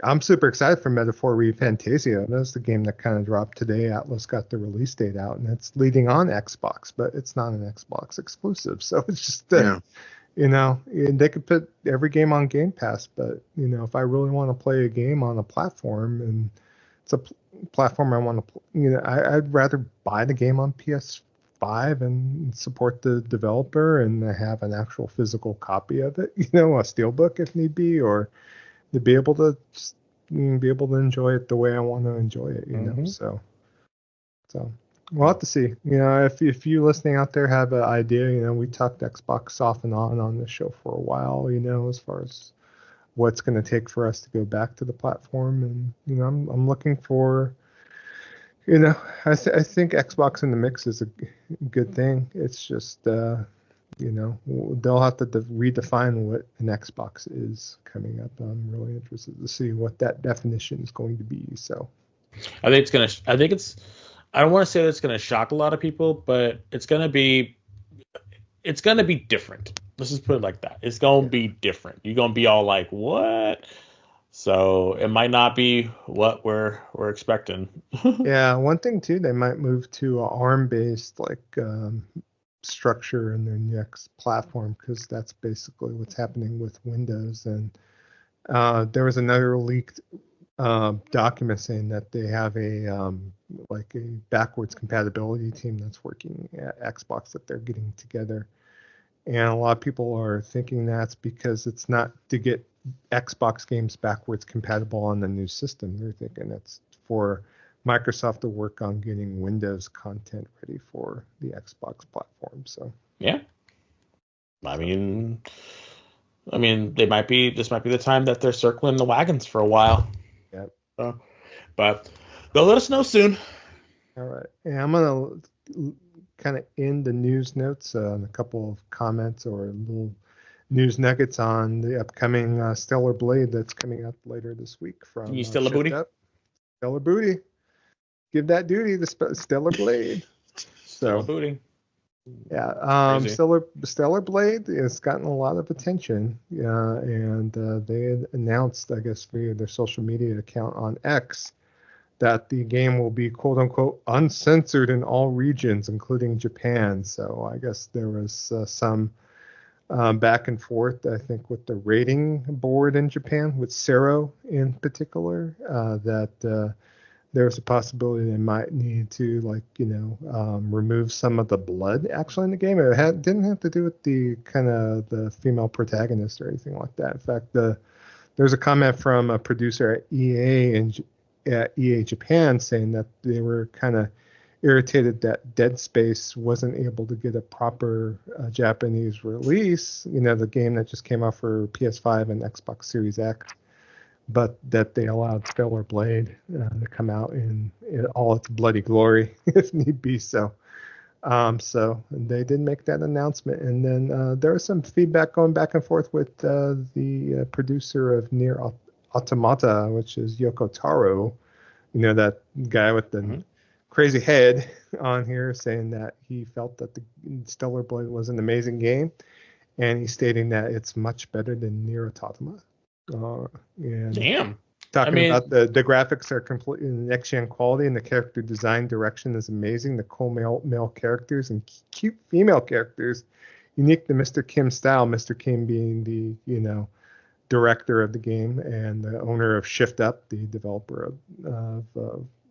I'm super excited for Metaphor ReFantasia. That's the game that kind of dropped today. Atlas got the release date out, and it's leading on Xbox, but it's not an Xbox exclusive. So it's just they could put every game on Game Pass, but if I really want to play a game on a platform, and it's a platform I want to, I'd rather buy the game on PS5 and support the developer and have an actual physical copy of it, a steelbook if need be, or to be able to enjoy it the way I want to enjoy it, So we'll have to see. If you listening out there have an idea, we talked Xbox off and on this show for a while, as far as what's going to take for us to go back to the platform, and I'm looking for, I think Xbox in the mix is a good thing. It's just they'll have to redefine what an Xbox is coming up. I'm really interested to see what that definition is going to be. So I don't want to say that it's gonna shock a lot of people, but it's gonna be different. Let's just put it like that. It's gonna be different. You're gonna be all like, what? So it might not be what we're expecting. Yeah, one thing too, they might move to a ARM-based structure in their next platform, because that's basically what's happening with Windows. And there was another leaked document saying that they have a backwards compatibility team that's working at Xbox, that they're getting together. And a lot of people are thinking that's because it's not to get Xbox games backwards compatible on the new system. They're thinking it's for Microsoft to work on getting Windows content ready for the Xbox platform. So yeah, I mean, this might be the time that they're circling the wagons for a while. yeah. But they'll let us know soon. All right. Yeah, I'm gonna kind of end the news notes on a couple of comments or little news nuggets on the upcoming Stellar Blade that's coming up later this week from You still a booty? Stellar Booty. Give that duty to Stellar Blade. Still a booty. Yeah, Stellar Blade has gotten a lot of attention, and they had announced, I guess, via their social media account on X, that the game will be quote unquote uncensored in all regions, including Japan. So I guess there was some back and forth, I think, with the rating board in Japan, with Sero in particular, that there's a possibility they might need to, remove some of the blood actually in the game. It didn't have to do with the kind of the female protagonist or anything like that. In fact, there's a comment from a producer at EA Japan saying that they were kind of irritated that Dead Space wasn't able to get a proper Japanese release. The game that just came out for PS5 and Xbox Series X. But that they allowed Stellar Blade to come out in all its bloody glory, if need be. So they did make that announcement. And then there was some feedback going back and forth with the producer of Nier Automata, which is Yoko Taro. That guy with the crazy head on here, saying that he felt that the Stellar Blade was an amazing game. And he's stating that it's much better than Nier Automata. And Damn. Talking about the graphics are completely next-gen quality, and the character design direction is amazing. The cool male characters and cute female characters, unique to Mr. Kim's style. Mr. Kim being the director of the game and the owner of Shift Up, the developer of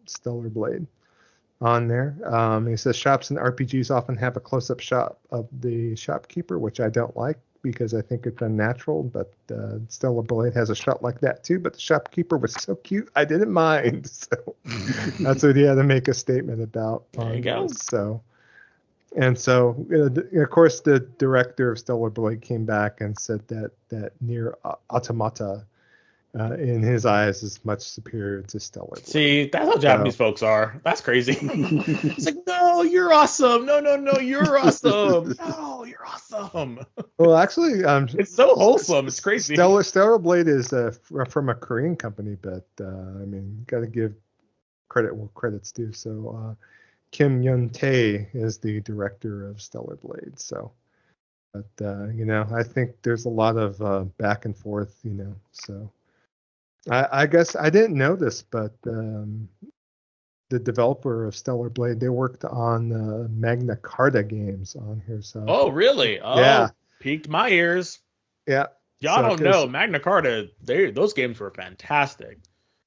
Stellar Blade. On there, he says shops and RPGs often have a close-up shot of the shopkeeper, which I don't like, because I think it's unnatural, but Stellar Blade has a shot like that too. But the shopkeeper was so cute, I didn't mind. So that's what he had to make a statement about. There you go. So, of course, the director of Stellar Blade came back and said that Nier Automata, in his eyes, is much superior to Stellar Blade. See, that's how Japanese folks are. That's crazy. It's like, no, you're awesome. No, you're awesome. No, you're awesome. Well, actually, it's so wholesome. It's crazy. Stellar Blade is from a Korean company, but got to give credit where credit's due. So Kim Yun-tae is the director of Stellar Blade. So, but I think there's a lot of back and forth. So. I guess I didn't know this, but the developer of Stellar Blade, they worked on Magna Carta games on here. So. Oh, really? Oh, yeah. Piqued my ears. Yeah. Y'all don't know. Magna Carta, those games were fantastic.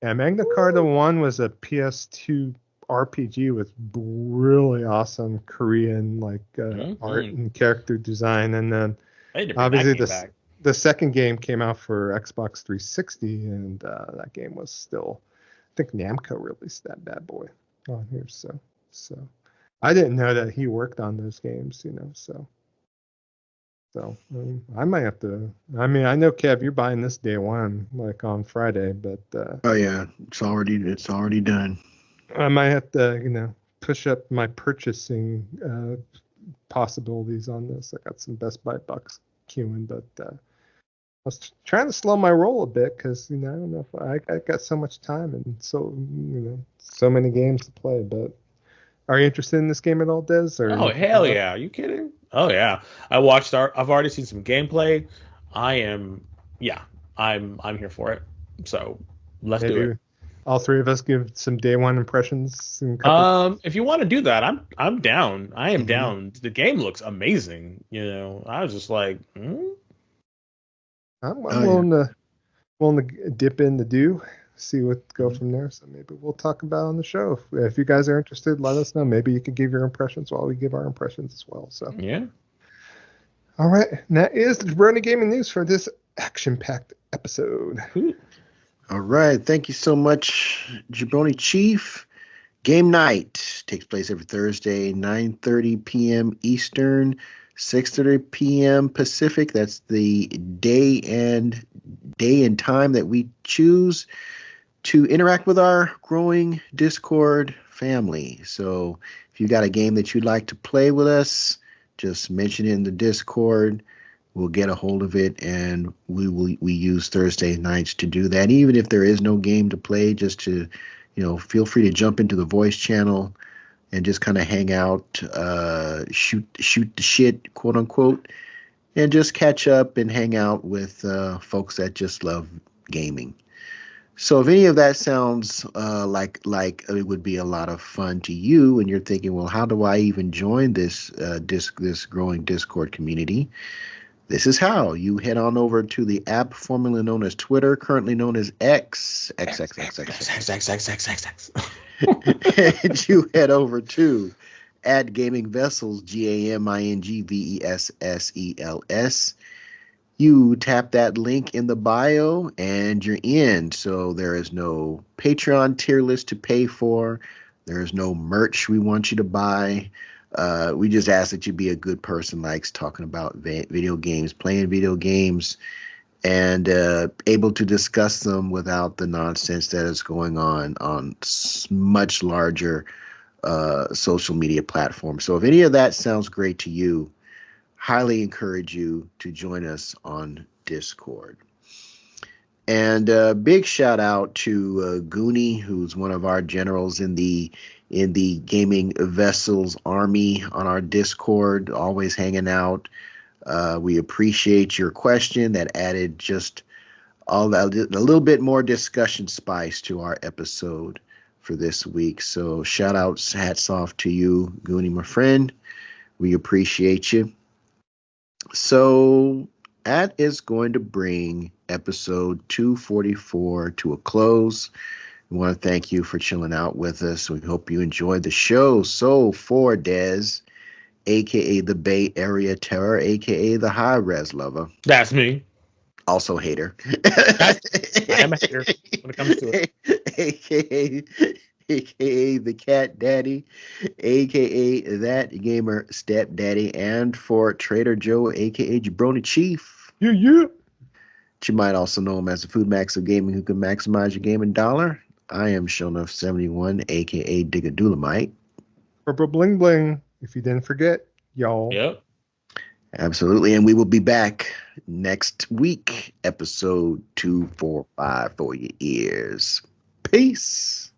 Yeah, Magna Carta 1 was a PS2 RPG with really awesome Korean art and character design, and then obviously the second game came out for Xbox 360, and that game was still, I think Namco released that bad boy on here. So I didn't know that he worked on those games, So I might have to. I know, Kev, you're buying this day one, like on Friday, but oh yeah, it's already done. I might have to, push up my purchasing possibilities on this. I got some Best Buy bucks queuing, but I was trying to slow my roll a bit because I don't know if I got so much time and so many games to play. But are you interested in this game at all, Des? Oh hell yeah! Are you kidding? Oh yeah, I've already seen some gameplay. I'm here for it. So let's do it. All three of us give some day one impressions. If you want to do that, I'm down. I am down. The game looks amazing. I was just like, I'm willing to dip in the dew, see what go from there. So maybe we'll talk about it on the show. If you guys are interested, let us know. Maybe you could give your impressions while we give our impressions as well. So yeah. All right, and that is the Jabroni Gaming News for this action-packed episode. All right. Thank you so much, Jabroni Chief. Game night takes place every Thursday, 9:30 p.m. Eastern, 6:30 p.m. Pacific. That's the day and time that we choose to interact with our growing Discord family. So if you got a game that you'd like to play with us, just mention it in the Discord. We'll get a hold of it, and we use Thursday nights to do that. Even if there is no game to play, just to, feel free to jump into the voice channel and just kind of hang out, shoot the shit, quote unquote, and just catch up and hang out with folks that just love gaming. So if any of that sounds like it would be a lot of fun to you, and you're thinking, well, how do I even join this growing Discord community? This is how. You head on over to the app formerly known as Twitter, currently known as X. And you head over to @GamingVessels, GAMINGVESSELS. You tap that link in the bio and you're in. So there is no Patreon tier list to pay for. There is no merch we want you to buy. We just ask that you be a good person, likes talking about video games, playing video games, and able to discuss them without the nonsense that is going on much larger social media platforms. So if any of that sounds great to you, highly encourage you to join us on Discord. And big shout out to Goonie, who's one of our generals in the Gaming Vessels Army on our Discord, always hanging out. We appreciate your question that added just all that, a little bit more discussion spice to our episode for this week. So shout outs, hats off to you, Goonie, my friend. We appreciate you. So that is going to bring episode 244 to a close. We want to thank you for chilling out with us. We hope you enjoyed the show. So for Dez, a.k.a. the Bay Area Terror, a.k.a. the High Res Lover. That's me. Also hater. I am a hater when it comes to it. a.k.a. the Cat Daddy, a.k.a. that gamer stepdaddy, and for Trader Joe, a.k.a. Jabroni Chief. Yeah. You might also know him as the Food Max of Gaming, who can maximize your gaming dollar. I am Shonuff71, a.k.a. Digadulamite. Bling bling, if you didn't forget, y'all. Yep. Absolutely, and we will be back next week, episode 245 for your ears. Peace.